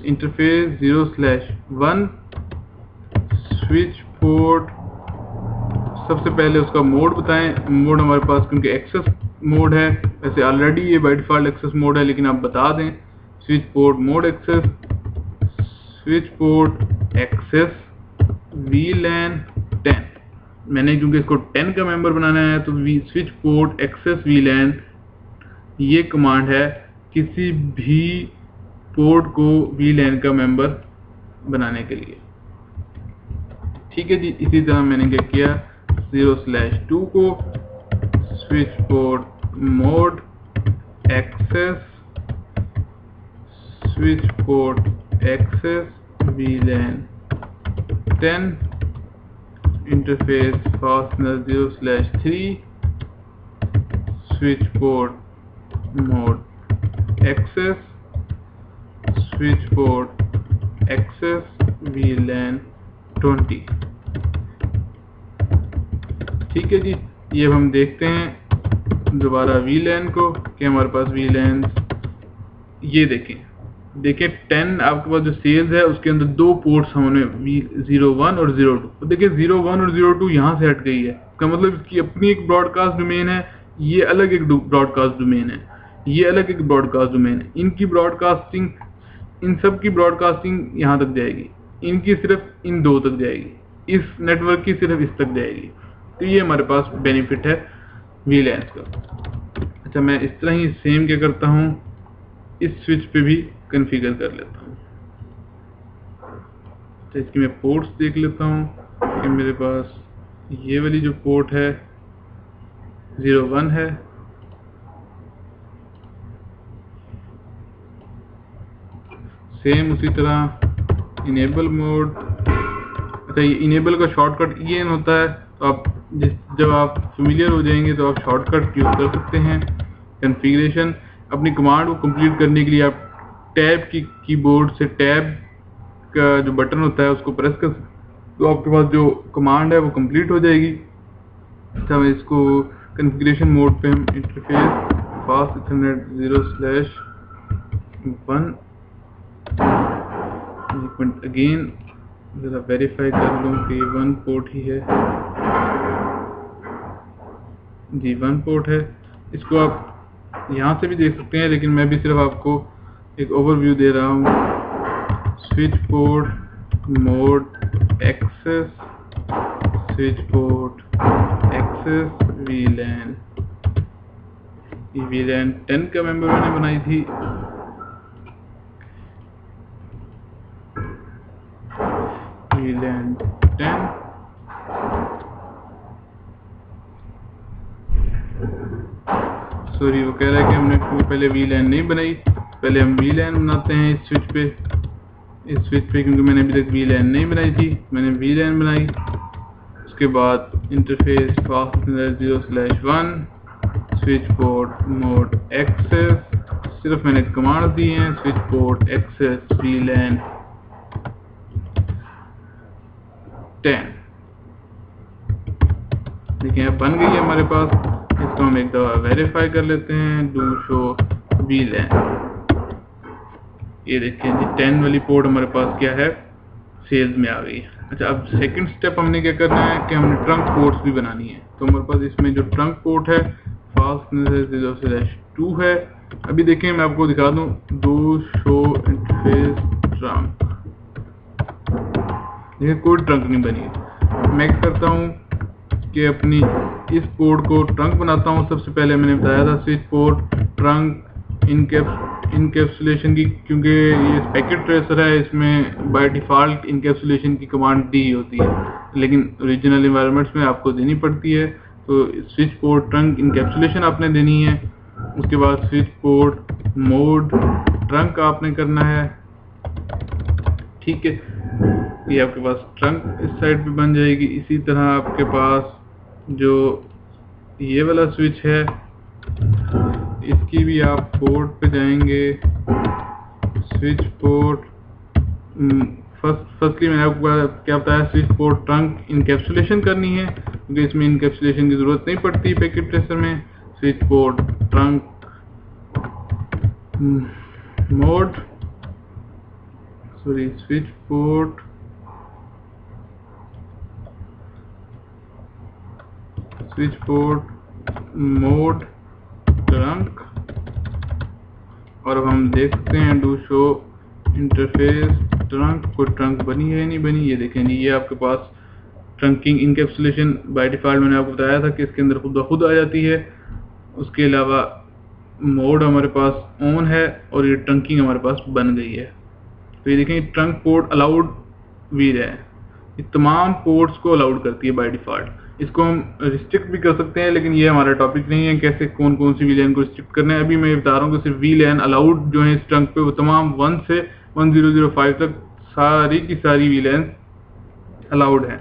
इंटरफेस 0/1 स्विच पोर्ट। सबसे पहले उसका मोड बताएं, मोड हमारे पास क्योंकि एक्सेस मोड है, वैसे ऑलरेडी ये बाय डिफ़ॉल्ट एक्सेस मोड है, लेकिन आप बता दें switch port mode access, switch port access VLAN 10। मैंने क्योंकि इसको 10 का मेंबर बनाना है तो स्विच पोर्ट एक्सेस VLAN ये कमांड है किसी भी पोर्ट को VLAN का मेंबर बनाने के लिए। ठीक है जी, इसी तरह मैंने क्या किया, 0/2 को switch port mode access, switch port access VLAN 10, interface fast ethernet 0/3 switch port mode access, switch port access VLAN 20। ठीक है जी, ये अब हम देखते हैं दोबारा VLAN को कि हमारे पास VLANs ये देखें 10 आपके पास जो सेल्स है उसके अंदर 2 पोर्ट्स होने 01 और 02। तो देखिए 01 और 02 यहाँ से हट गई है, इसका मतलब इसकी अपनी एक ब्रॉडकास्ट डोमेन है, ये अलग एक ब्रॉडकास्ट डोमेन है, ये अलग एक ब्रॉडकास्ट डोमेन है। इनकी ब्रॉडकास्टिंग, इन सब की ब्रॉडकास्टिंग यहाँ तक जाएगी, इनकी सिर्फ इन 2 तक जाएगी, इस नेटवर्क की सिर्फ इस तक जाएगी। तो ये हमारे पास बेनिफिट है VLANs का। अच्छा, मैं इस तरह ही सेम क्या करता हूँ, इस स्विच पे भी कॉन्फ़िगर कर लेता हूँ। तो इसकी मैं पोर्ट्स देख लेता हूँ कि मेरे पास ये वाली जो पोर्ट है 01 है, सेम उसी तरह इनेबल मोड। अच्छा, ये इनेबल का शॉर्टकट EN होता है, तो आप जब आप फेमिलियर हो जाएंगे तो आप शॉर्टकट यूज़ कर सकते हैं। कॉन्फ़िगरेशन, अपनी कमांड को कंप्लीट करने के लिए आप टैब की कीबोर्ड से टैब का जो बटन होता है उसको प्रेस कर, तो आपके पास जो कमांड है वो कंप्लीट हो जाएगी। अच्छा, मैं इसको कॉन्फ़िगरेशन मोड पे हम इंटरफेस फास्ट इथरनेट 0/1 अगेन ज़रा वेरीफाई कर लूँ कि 1 पोर्ट ही है जी, 1 पोर्ट है। इसको आप यहाँ से भी देख सकते हैं, लेकिन मैं भी सिर्फ आपको एक ओवरव्यू दे रहा हूँ। Switch port mode access, switch port access VLAN, ये VLAN 10 का मेंबर मैंने बनाई थी। VLAN 10 सॉरी, वो कह रहा है कि हमने पहले VLAN नहीं बनाई, पहले हम VLAN बनाते हैं इस स्विच पे, क्योंकि मैंने अभी तक VLAN नहीं बनाई थी। मैंने VLAN बनाई, उसके बाद interface fast ethernet 0/1 switch port mode access, सिर्फ मैंने कमांड दी हैं, स्विच पोर्ट एक्सेस VLAN 10। देखिए अब बन गई है हमारे पास। इसको हम एक दफ़ा वेरीफाई कर लेते हैं, डू शो VLAN। ये देखिए जी 10 वाली पोर्ट हमारे पास क्या है, सेल्स में आ गई है। अच्छा, अब सेकंड स्टेप हमने क्या करना है कि हमने ट्रंक पोर्ट्स भी बनानी है। तो हमारे पास इसमें जो ट्रंक पोर्ट है फास्टनर 0/2 है। अभी देखें, मैं आपको दिखा दूं, डू शो इंटरफेस ट्रंक, देखिए कोई ट्रंक नहीं बनी। मैं क्या करता हूँ कि अपनी इस पोर्ट को ट्रंक बनाता हूँ, सबसे पहले मैंने बताया था स्विच पोर्ट ट्रंक इनकैप्सुलेशन की, क्योंकि ये पैकेट ट्रेसर है, इसमें बाय डिफ़ॉल्ट इनकैप्सुलेशन की कमांड दी होती है, लेकिन ओरिजिनल इन्वायरमेंट्स में आपको देनी पड़ती है। तो स्विच पोर्ट ट्रंक इनकैप्सुलेशन आपने देनी है। उसके बाद स्विच पोर्ट मोड ट्रंक आपने करना है, ठीक है। ये आपके पास ट्रंक इस साइड पे बन जाएगी। इसी तरह आपके पास जो ये वाला स्विच है, इसकी भी आप पोर्ट पे जाएंगे, स्विच पोर्ट फर्स्टली मैंने आपको क्या बताया, स्विच पोर्ट ट्रंक इनकैप्सुलेशन करनी है, क्योंकि इसमें इनकैप्सुलेशन की ज़रूरत नहीं पड़ती पैकेट ट्रेसर में। Switch port trunk mode switch port mode trunk, और अब हम देख सकते हैं डू शो इंटरफेस ट्रंक, कोई ट्रंक बनी है नहीं बनी, ये देखें जी, ये आपके पास ट्रंकिंग इनकैप्सुलेशन बाय डिफ़ॉल्ट मैंने आपको बताया था कि इसके अंदर खुद आ जाती है। उसके अलावा मोड हमारे पास ऑन है और ये ट्रंकिंग हमारे पास बन गई है। तो ये देखें ट्रंक पोर्ट अलाउड वीर है, ये तमाम पोर्ट्स को अलाउड करती है बाय डिफ़ॉल्ट। इसको हम रिस्ट्रिक्ट भी कर सकते हैं, लेकिन ये हमारा टॉपिक नहीं है कैसे कौन कौन सी वीलैन को रिस्ट्रिक्ट करना है। अभी मैं ये बता रहा हूँ कि सिर्फ वीलैन अलाउड जो है इस ट्रंक पे, वो तमाम 1 से 1005 तक सारी की सारी वीलैन अलाउड हैं।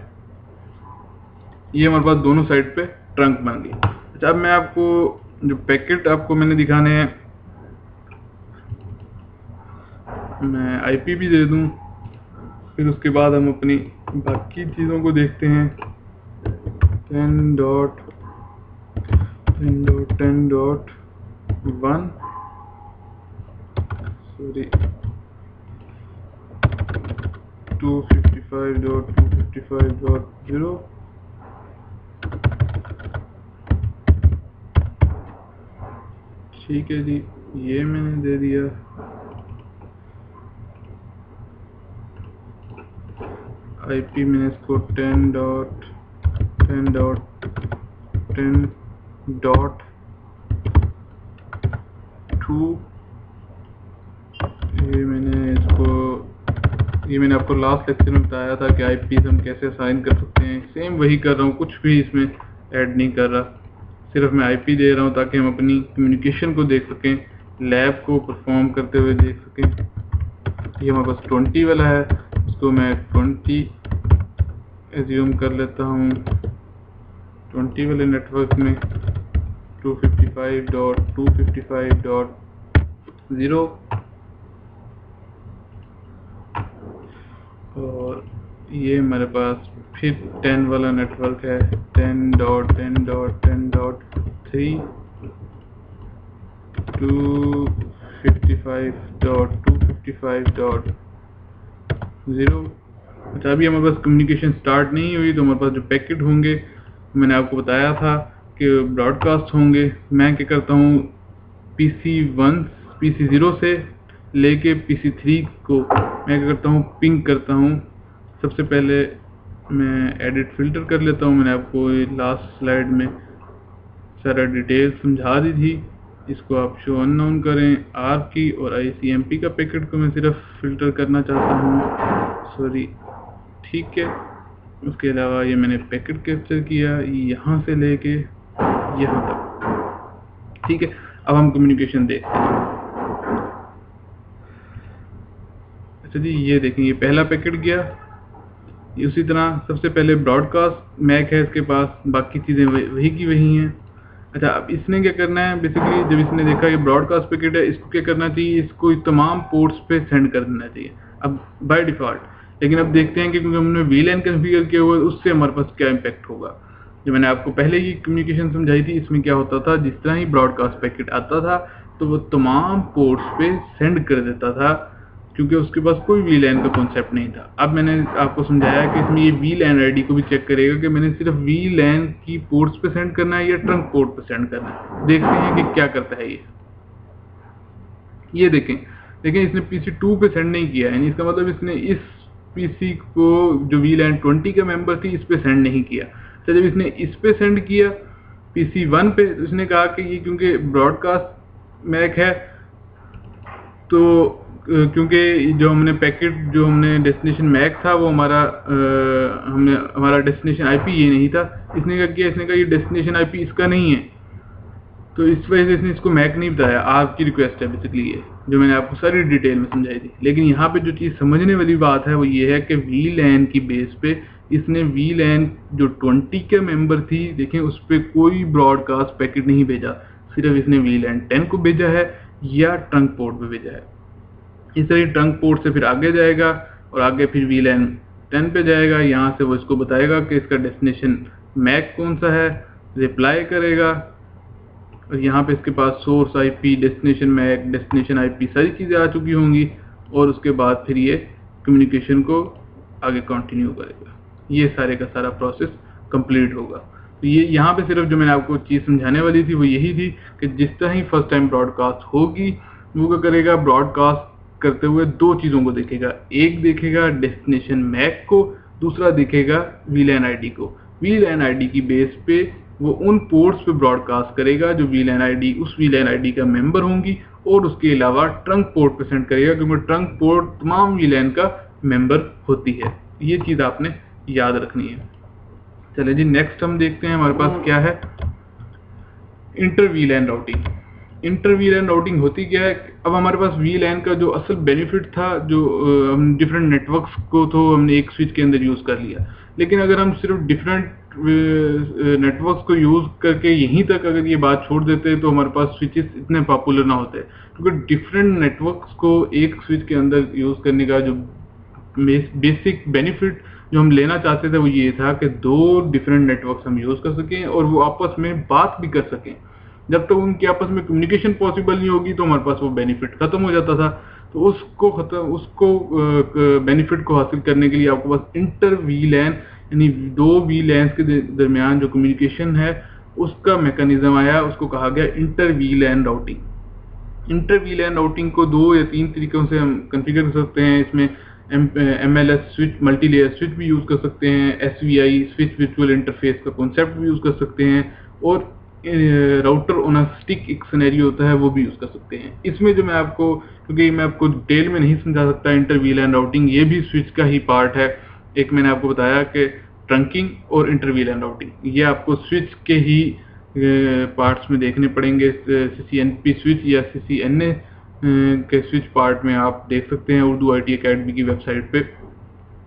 ये हमारे पास दोनों साइड पे ट्रंक बन गई। अच्छा, अब मैं आपको जो पैकेट आपको मैंने दिखाने हैं, मैं आईपी भी दे दूं, फिर उसके बाद हम अपनी बाकी चीज़ों को देखते हैं। 10.10.1 सॉरी 255.255.0 ठीक है जी, ये मैंने दे दिया। आईपी मैंने इसको 10.10.2 ये मैंने आपको लास्ट लेक्चर में बताया था कि आईपी हम कैसे असाइन कर सकते हैं। सेम वही कर रहा हूँ, कुछ भी इसमें ऐड नहीं कर रहा, सिर्फ मैं आईपी दे रहा हूँ ताकि हम अपनी कम्युनिकेशन को देख सकें, लैब को परफॉर्म करते हुए देख सकें। ये हमारे पास 20 वाला है, उसको मैं 20 एज्यूम कर लेता हूँ। 20 वाले नेटवर्क में 255.255.0 और ये हमारे पास फिर 10 वाला नेटवर्क है, 10.10.10.3 255.255.0। अच्छा, अभी हमारे पास कम्युनिकेशन स्टार्ट नहीं हुई, तो हमारे पास जो पैकेट होंगे मैंने आपको बताया था कि ब्रॉडकास्ट होंगे। मैं क्या करता हूँ, PC0 से लेके PC3 को मैं क्या करता हूँ, पिंग करता हूँ। सबसे पहले मैं एडिट फ़िल्टर कर लेता हूँ, मैंने आपको लास्ट स्लाइड में सारा डिटेल समझा दी थी। इसको आप शो अननोन करें, आर की और ICMP का पैकेट को मैं सिर्फ फ़िल्टर करना चाहता हूँ, सॉरी, ठीक है। उसके अलावा ये मैंने पैकेट कैप्चर किया यहाँ से लेके यहाँ तक, ठीक है। अब हम कम्युनिकेशन देखते हैं। अच्छा जी, ये देखें, ये पहला पैकेट गया। ये उसी तरह सबसे पहले ब्रॉडकास्ट मैक है इसके पास, बाकी चीज़ें वही की वही हैं। अच्छा, अब इसने क्या करना है, बेसिकली जब इसने देखा ये ब्रॉडकास्ट पैकेट है, इसको क्या करना चाहिए, इसको तमाम पोर्ट्स पे सेंड कर देना चाहिए अब बाय डिफ़ॉल्ट। लेकिन अब देखते हैं कि क्योंकि हमने VLAN कॉन्फ़िगर किया हुआ है, उससे हमारे पास क्या इम्पैक्ट होगा। जो मैंने आपको पहले ही कम्युनिकेशन समझाई थी, इसमें क्या होता था, जिस तरह ही ब्रॉडकास्ट पैकेट आता था तो वो तमाम पोर्ट्स पे सेंड कर देता था, क्योंकि उसके पास कोई VLAN का कॉन्सेप्ट नहीं था। अब मैंने आपको समझाया कि इसमें ये VLAN ID को भी चेक करेगा कि मैंने सिर्फ VLAN की पोर्ट्स पे सेंड करना है या ट्रंक पोर्ट पे सेंड करना है। देखते हैं कि क्या करता है ये देखें, इसने PC2 पे सेंड नहीं किया है, इसका मतलब इसने इस PC को जो VLAN 20 का मेंबर थी, इस पे सेंड नहीं किया। तो जब इसने इस पे सेंड किया PC1 पे उसने कहा कि ये क्योंकि ब्रॉडकास्ट मैक है, तो क्योंकि जो हमने पैकेट जो हमने डेस्टिनेशन मैक था वो हमारा डेस्टिनेशन आईपी ये नहीं था। इसने क्या किया, इसने कहा ये डेस्टिनेशन आईपी इसका नहीं है, तो इस वजह से इसने इसको मैक नहीं बताया। आपकी रिक्वेस्ट है बेसिकली ये, जो मैंने आपको सारी डिटेल में समझाई थी। लेकिन यहाँ पे जो चीज़ समझने वाली बात है वो ये है कि VLAN की बेस पे इसने VLAN जो 20 के मेंबर थी, देखें उस पर कोई ब्रॉडकास्ट पैकेट नहीं भेजा, सिर्फ इसने VLAN 10 को भेजा है या ट्रंक पोर्ट पे भेजा है। इस तरह ट्रंक पोर्ट से फिर आगे जाएगा और आगे फिर VLAN 10 पे जाएगा। यहाँ से वो इसको बताएगा कि इसका डेस्टिनेशन मैक कौन सा है, रिप्लाई करेगा, और यहाँ पे इसके पास source IP, destination MAC, destination IP सारी चीज़ें आ चुकी होंगी, और उसके बाद फिर ये कम्युनिकेशन को आगे कंटिन्यू करेगा। ये सारे का सारा प्रोसेस कंप्लीट होगा। तो ये यहाँ पे सिर्फ जो मैंने आपको चीज़ समझाने वाली थी वो यही थी कि जिस तरह ही फर्स्ट टाइम ब्रॉडकास्ट होगी वो क्या करेगा, ब्रॉडकास्ट करते हुए दो चीज़ों को देखेगा। एक देखेगा डेस्टिनेशन मैक को, दूसरा देखेगा VLAN आईडी को। VLAN आईडी की बेस पे वो उन पोर्ट्स पे ब्रॉडकास्ट करेगा जो VLAN आईडी उस VLAN आईडी का मेंबर होंगी, और उसके अलावा ट्रंक पोर्ट पे सेंड करेगा, क्योंकि ट्रंक पोर्ट तमाम VLAN का मेंबर होती है। ये चीज़ आपने याद रखनी है। चले जी, नेक्स्ट हम देखते हैं हमारे पास क्या है, inter VLAN routing. Inter VLAN routing होती क्या है। अब हमारे पास VLAN का जो असल बेनिफिट था, जो हम डिफरेंट नेटवर्क्स को तो हमने एक स्विच के अंदर यूज़ कर लिया, लेकिन अगर हम सिर्फ डिफरेंट नेटवर्क्स को यूज़ करके यहीं तक अगर ये बात छोड़ देते तो हमारे पास स्विचेस इतने पॉपुलर ना होते, क्योंकि डिफरेंट नेटवर्क्स को एक स्विच के अंदर यूज़ करने का जो बेसिक बेनिफिट जो हम लेना चाहते थे वो ये था कि दो डिफरेंट नेटवर्क्स हम यूज़ कर सकें और वो आपस में बात भी कर सकें। जब तक उनके आपस में कम्युनिकेशन पॉसिबल नहीं होगी तो हमारे पास वो बेनिफिट खत्म हो जाता था। तो उसको बेनिफिट को हासिल करने के लिए आपके पास इंटर VLAN यानी दो VLANs के दरमियान जो कम्युनिकेशन है उसका मैकेनिज्म आया, उसको कहा गया inter VLAN routing. Inter VLAN routing को 2 या 3 तरीकों से हम कॉन्फ़िगर कर सकते हैं। इसमें MLS switch, multi layer switch भी यूज़ कर सकते हैं, SVI स्विच वर्चुअल इंटरफेस का कॉन्सेप्ट भी यूज़ कर सकते हैं, और राउटर ऑन अ स्टिक एक सिनेरियो होता है वो भी यूज़ कर सकते हैं। इसमें जो मैं आपको, क्योंकि मैं आपको डिटेल में नहीं समझा सकता, इंटर VLAN राउटिंग ये भी स्विच का ही पार्ट है। एक मैंने आपको बताया कि ट्रंकिंग और इंटर VLAN राउटिंग ये आपको स्विच के ही पार्ट्स में देखने पड़ेंगे। CCNP स्विच या CCNA के स्विच पार्ट में आप देख सकते हैं उर्दू IT अकेडमी की वेबसाइट पे,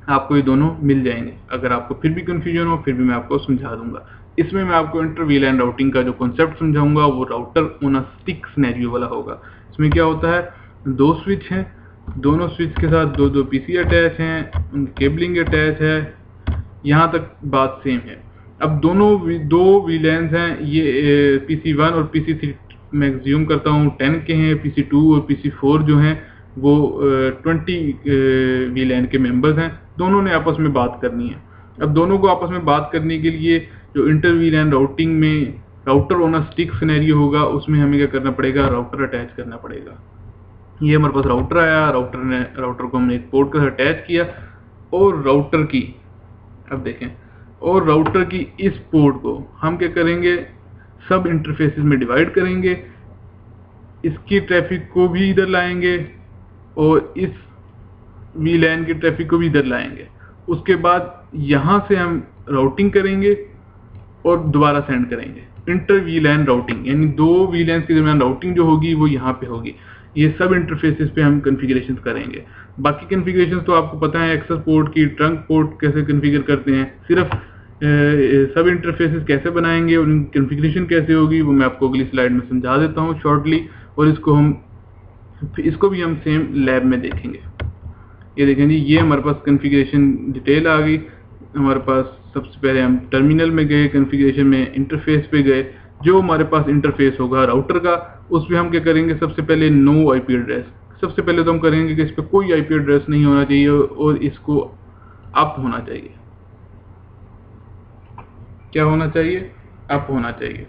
आपको ये दोनों मिल जाएंगे। अगर आपको फिर भी कन्फ्यूजन हो फिर भी मैं आपको समझा दूंगा। इसमें मैं आपको इंटर VLAN राउटिंग का जो कॉन्सेप्ट समझाऊंगा वो router on a stick scenario वाला होगा। इसमें क्या होता है, दो स्विच हैं, दोनों स्विच के साथ दो PC अटैच हैं, उनकी केबलिंग अटैच है, यहाँ तक बात सेम है। अब दो VLANs हैं, ये PC1 और PC3 मैं एज्यूम करता हूँ 10 के हैं, PC2 और PC4 जो हैं वो 20 VLAN के मेंबर्स हैं। दोनों ने आपस में बात करनी है। अब दोनों को आपस में बात करने के लिए जो इंटर VLAN राउटिंग में router on a stick scenario होगा उसमें हमें क्या करना पड़ेगा, राउटर अटैच करना पड़ेगा। ये हमारे पास राउटर आया, राउटर को हमने एक पोर्ट के साथ अटैच किया, और राउटर की, अब देखें, और राउटर की इस पोर्ट को हम क्या करेंगे, सब इंटरफेसेस में डिवाइड करेंगे, इसकी ट्रैफिक को भी इधर लाएंगे और इस VLAN की ट्रैफिक को भी इधर लाएंगे। उसके बाद यहाँ से हम राउटिंग करेंगे और दोबारा सेंड करेंगे। इंटर VLAN राउटिंग यानी दो VLANs के दरमियान राउटिंग जो होगी वो यहाँ पे होगी। ये सब इंटरफेसेस पे हम कॉन्फ़िगरेशन करेंगे। बाकी कॉन्फ़िगरेशन तो आपको पता है, एक्सेस पोर्ट की, ट्रंक पोर्ट कैसे कॉन्फ़िगर करते हैं। सिर्फ सब इंटरफेसेस कैसे बनाएंगे और उनकी कॉन्फ़िगरेशन कैसे होगी वो मैं आपको अगली स्लाइड में समझा देता हूँ शॉर्टली, और इसको भी हम सेम लैब में देखेंगे। ये देखें जी, ये हमारे पास कॉन्फ़िगरेशन डिटेल आ गई। हमारे पास सबसे पहले हम टर्मिनल में गए, कॉन्फ़िगरेशन में इंटरफेस पे गए। जो हमारे पास इंटरफेस होगा राउटर का, उसमें हम क्या करेंगे, सबसे पहले नो IP एड्रेस। सबसे पहले तो हम करेंगे कि इस पर कोई IP एड्रेस नहीं होना चाहिए और इसको अप होना चाहिए। क्या होना चाहिए, अप होना चाहिए।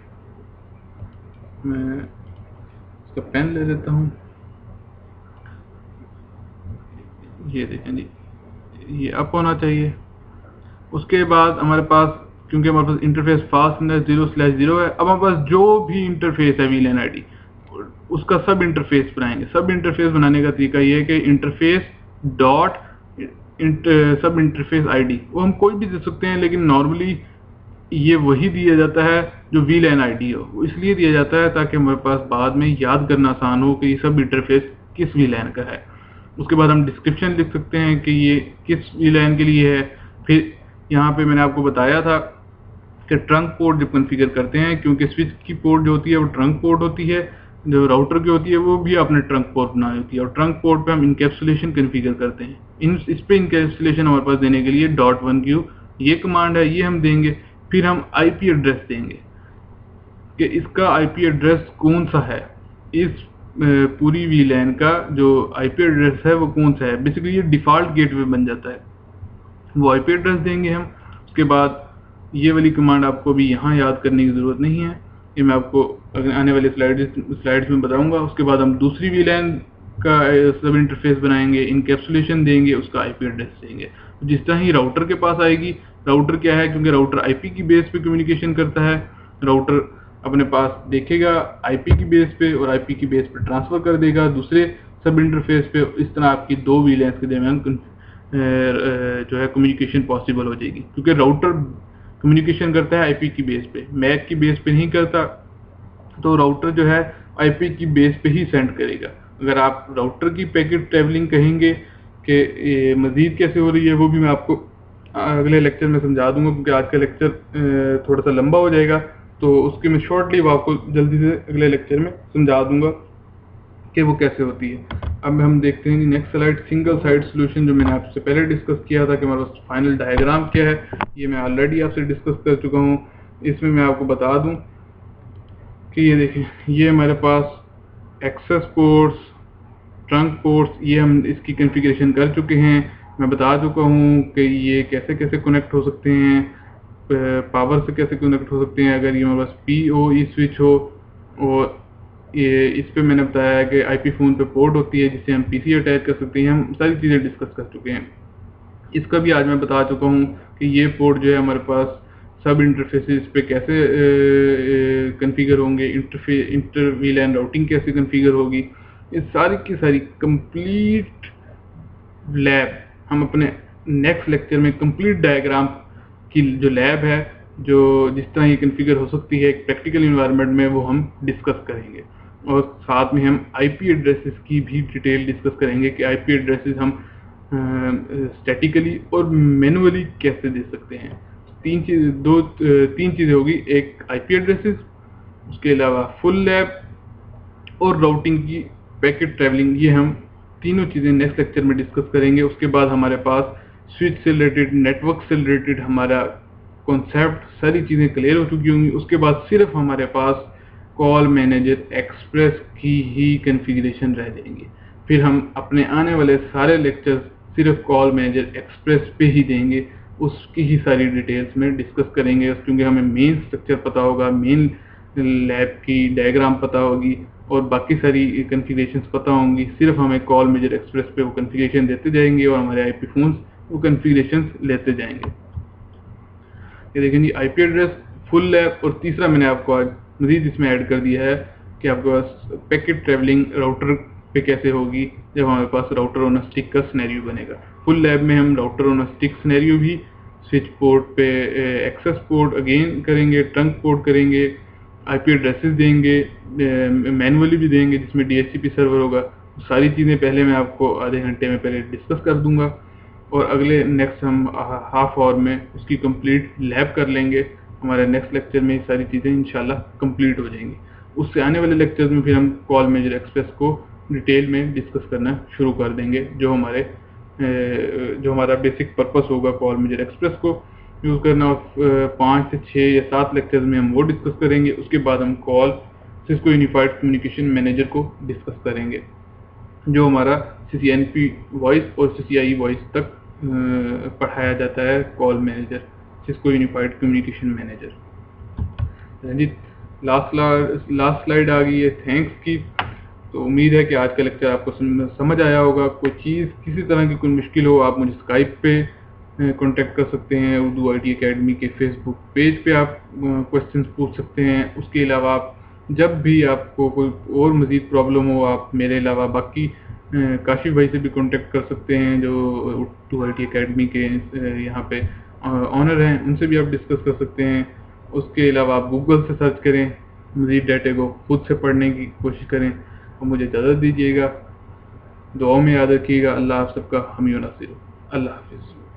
मैं इसका पेन ले लेता हूँ। ये देखें जी, ये अप होना चाहिए। उसके बाद हमारे पास क्योंकि हमारे पास इंटरफेस फास्टनेस 0/0 है। अब हमारे पास जो भी इंटरफेस है वीलैन आईडी उसका सब इंटरफेस बनाएंगे। सब इंटरफेस बनाने का तरीका ये है कि इंटरफेस डॉट सब इंटरफेस आईडी, वो हम कोई भी दे सकते हैं, लेकिन नॉर्मली ये वही दिया जाता है जो वीलैन आईडी हो। वो इसलिए दिया जाता है ताकि हमारे पास बाद में याद करना आसान हो कि ये सब इंटरफेस किस वीलैन का है। उसके बाद हम डिस्क्रिप्शन लिख सकते हैं कि ये किस वीलैन के लिए है। फिर यहाँ पे मैंने आपको बताया था कि ट्रंक पोर्ट जब कॉन्फ़िगर करते हैं, क्योंकि स्विच की पोर्ट जो होती है वो ट्रंक पोर्ट होती है, जो राउटर की होती है वो भी आपने ट्रंक पोर्ट बनाई होती है, और ट्रंक पोर्ट पे हम इनकैप्सुलेशन कॉन्फ़िगर करते हैं। इस पे इनकैप्सुलेशन हमारे पास देने के लिए .1q ये कमांड है, ये हम देंगे। फिर हम आईपी एड्रेस देंगे कि इसका आईपी एड्रेस कौन सा है, इस पूरी वीलैन का जो आईपी एड्रेस है वो कौन सा है। बेसिकली ये डिफ़ॉल्ट गेटवे बन जाता है, वो आईपी एड्रेस देंगे हम। उसके बाद ये वाली कमांड आपको भी यहाँ याद करने की ज़रूरत नहीं है, ये मैं आपको आने वाले स्लाइड्स में बताऊंगा। उसके बाद हम दूसरी वीलैन का सब इंटरफेस बनाएंगे, इनकैप्सुलेशन देंगे, उसका आईपी एड्रेस देंगे। जिस तरह ही राउटर के पास आएगी, राउटर क्या है, क्योंकि राउटर आईपी की बेस पे कम्युनिकेशन करता है, राउटर अपने पास देखेगा आईपी की बेस पे और आईपी की बेस पे ट्रांसफर कर देगा दूसरे सब इंटरफेस पे। इस तरह आपकी दो वीलैंस के दरमियान जो है कम्युनिकेशन पॉसिबल हो जाएगी, क्योंकि राउटर कम्युनिकेशन करता है आईपी की बेस पे, मैक की बेस पे नहीं करता। तो राउटर जो है आईपी की बेस पे ही सेंड करेगा। अगर आप राउटर की पैकेट ट्रैवलिंग कहेंगे कि मजीद कैसे हो रही है, वो भी मैं आपको अगले लेक्चर में समझा दूंगा, क्योंकि आज का लेक्चर थोड़ा सा लंबा हो जाएगा, तो उसके मैं शॉर्टली वो आपको जल्दी से अगले लेक्चर में समझा दूंगा कि वो कैसे होती है। अब हम देखते हैं next slide, single side solution, जो मैंने आपसे पहले डिस्कस किया था कि हमारे पास फाइनल डायग्राम क्या है, ये मैं ऑलरेडी आपसे डिस्कस कर चुका हूँ। इसमें मैं आपको बता दूं कि ये देखें, ये हमारे पास एक्सेस पोर्ट्स, ट्रंक पोर्ट्स, ये हम इसकी कॉन्फ़िगरेशन कर चुके हैं। मैं बता चुका हूँ कि ये कैसे कैसे कनेक्ट हो सकते हैं, पावर से कैसे कनेक्ट हो सकते हैं अगर ये हमारे पास PoE स्विच हो। और ये इस पे मैंने बताया है कि आईपी फ़ोन पे पोर्ट होती है जिससे हम पीसी अटैच कर सकते हैं। हम सारी चीज़ें डिस्कस कर चुके हैं। इसका भी आज मैं बता चुका हूँ कि ये पोर्ट जो है हमारे पास सब इंटरफेसेस पे कैसे कॉन्फ़िगर होंगे, इंटर वीलैन राउटिंग कैसे कॉन्फ़िगर होगी। इस सारी की सारी कंप्लीट लैब हम अपने नेक्स्ट लेक्चर में कंप्लीट डायग्राम की जो लैब है, जो जिस तरह ये कॉन्फ़िगर हो सकती है एक प्रैक्टिकल इन्वायरमेंट में, वो हम डिस्कस करेंगे। और साथ में हम आईपी एड्रेसेस की भी डिटेल डिस्कस करेंगे कि आईपी एड्रेसेस हम स्टैटिकली और मैनुअली कैसे दे सकते हैं। तीन चीज़ें होगी, एक आईपी एड्रेसेस, उसके अलावा फुल लैब और राउटिंग की पैकेट ट्रैवलिंग। ये हम तीनों चीज़ें नेक्स्ट लेक्चर में डिस्कस करेंगे। उसके बाद हमारे पास स्विच से रिलेटेड, नेटवर्क से रिलेटेड हमारा कॉन्सेप्ट, सारी चीज़ें क्लियर हो चुकी होंगी। उसके बाद सिर्फ हमारे पास कॉल मैनेजर एक्सप्रेस की ही कॉन्फ़िगरेशन रह जाएंगी। फिर हम अपने आने वाले सारे लेक्चर्स सिर्फ कॉल मैनेजर एक्सप्रेस पे ही देंगे, उसकी ही सारी डिटेल्स में डिस्कस करेंगे, क्योंकि हमें मेन स्ट्रक्चर पता होगा, मेन लैब की डायग्राम पता होगी और बाकी सारी कॉन्फ़िगरेशंस पता होंगी। सिर्फ हमें कॉल मैनेजर एक्सप्रेस पे वो कॉन्फ़िगरेशन देते जाएंगे और हमारे आईपी फ़ोन्स वो कॉन्फ़िगरेशंस लेते जाएंगे। ये देखें जी, आईपी एड्रेस, फुल लैब, और तीसरा मैंने आपको आज मजीद इसमें ऐड कर दिया है कि आपके पास पैकेट ट्रैवलिंग राउटर पे कैसे होगी जब हमारे पास राउटर ऑन अ स्टिक का सिनेरियो बनेगा। फुल लैब में हम router on a stick scenario भी स्विच पोर्ट पे एक्सेस पोर्ट अगेन करेंगे, ट्रंक पोर्ट करेंगे, आईपी एड्रेसेस देंगे, मैनुअली भी देंगे जिसमें DHCP सर्वर होगा। सारी चीज़ें पहले मैं आपको आधे घंटे में पहले डिस्कस कर दूंगा और अगले नेक्स्ट हम हाफ आवर में उसकी कंप्लीट लैब कर लेंगे। हमारे नेक्स्ट लेक्चर में ये सारी चीज़ें इंशाल्लाह कंप्लीट हो जाएंगी। उससे आने वाले लेक्चर्स में फिर हम कॉल मैनेजर एक्सप्रेस को डिटेल में डिस्कस करना शुरू कर देंगे, जो हमारा बेसिक पर्पस होगा कॉल मैनेजर एक्सप्रेस को यूज़ करना। 5 से 6 या 7 लेक्चर्स में हम वो डिस्कस करेंगे। उसके बाद हम call Cisco unified communication manager को डिस्कस करेंगे, जो हमारा CCNP वॉइस और CCIE वॉइस तक पढ़ाया जाता है। Call manager, Cisco unified communication manager. जी, लास्ट स्लाइड आ गई है थैंक्स की। तो उम्मीद है कि आज का लेक्चर आपको समझ आया होगा। कोई चीज़ किसी तरह की कोई मुश्किल हो, आप मुझे स्काइप पे कांटेक्ट कर सकते हैं। उर्दू IT अकेडमी के फेसबुक पेज पे आप क्वेश्चंस पूछ सकते हैं। उसके अलावा आप जब भी आपको कोई और मज़ीद प्रॉब्लम हो, आप मेरे अलावा बाकी काशिफ भाई से भी कांटेक्ट कर सकते हैं जो उर्दू IT अकेडमी के यहाँ पे ऑनर हैं, उनसे भी आप डिस्कस कर सकते हैं। उसके अलावा आप गूगल से सर्च करें, मज़ीद डाटे को खुद से पढ़ने की कोशिश करें और मुझे इजाज़त दीजिएगा। दुआओं में याद रखिएगा। अल्लाह आप सबका हामी व नासिर हो। अल्लाह हाफिज़।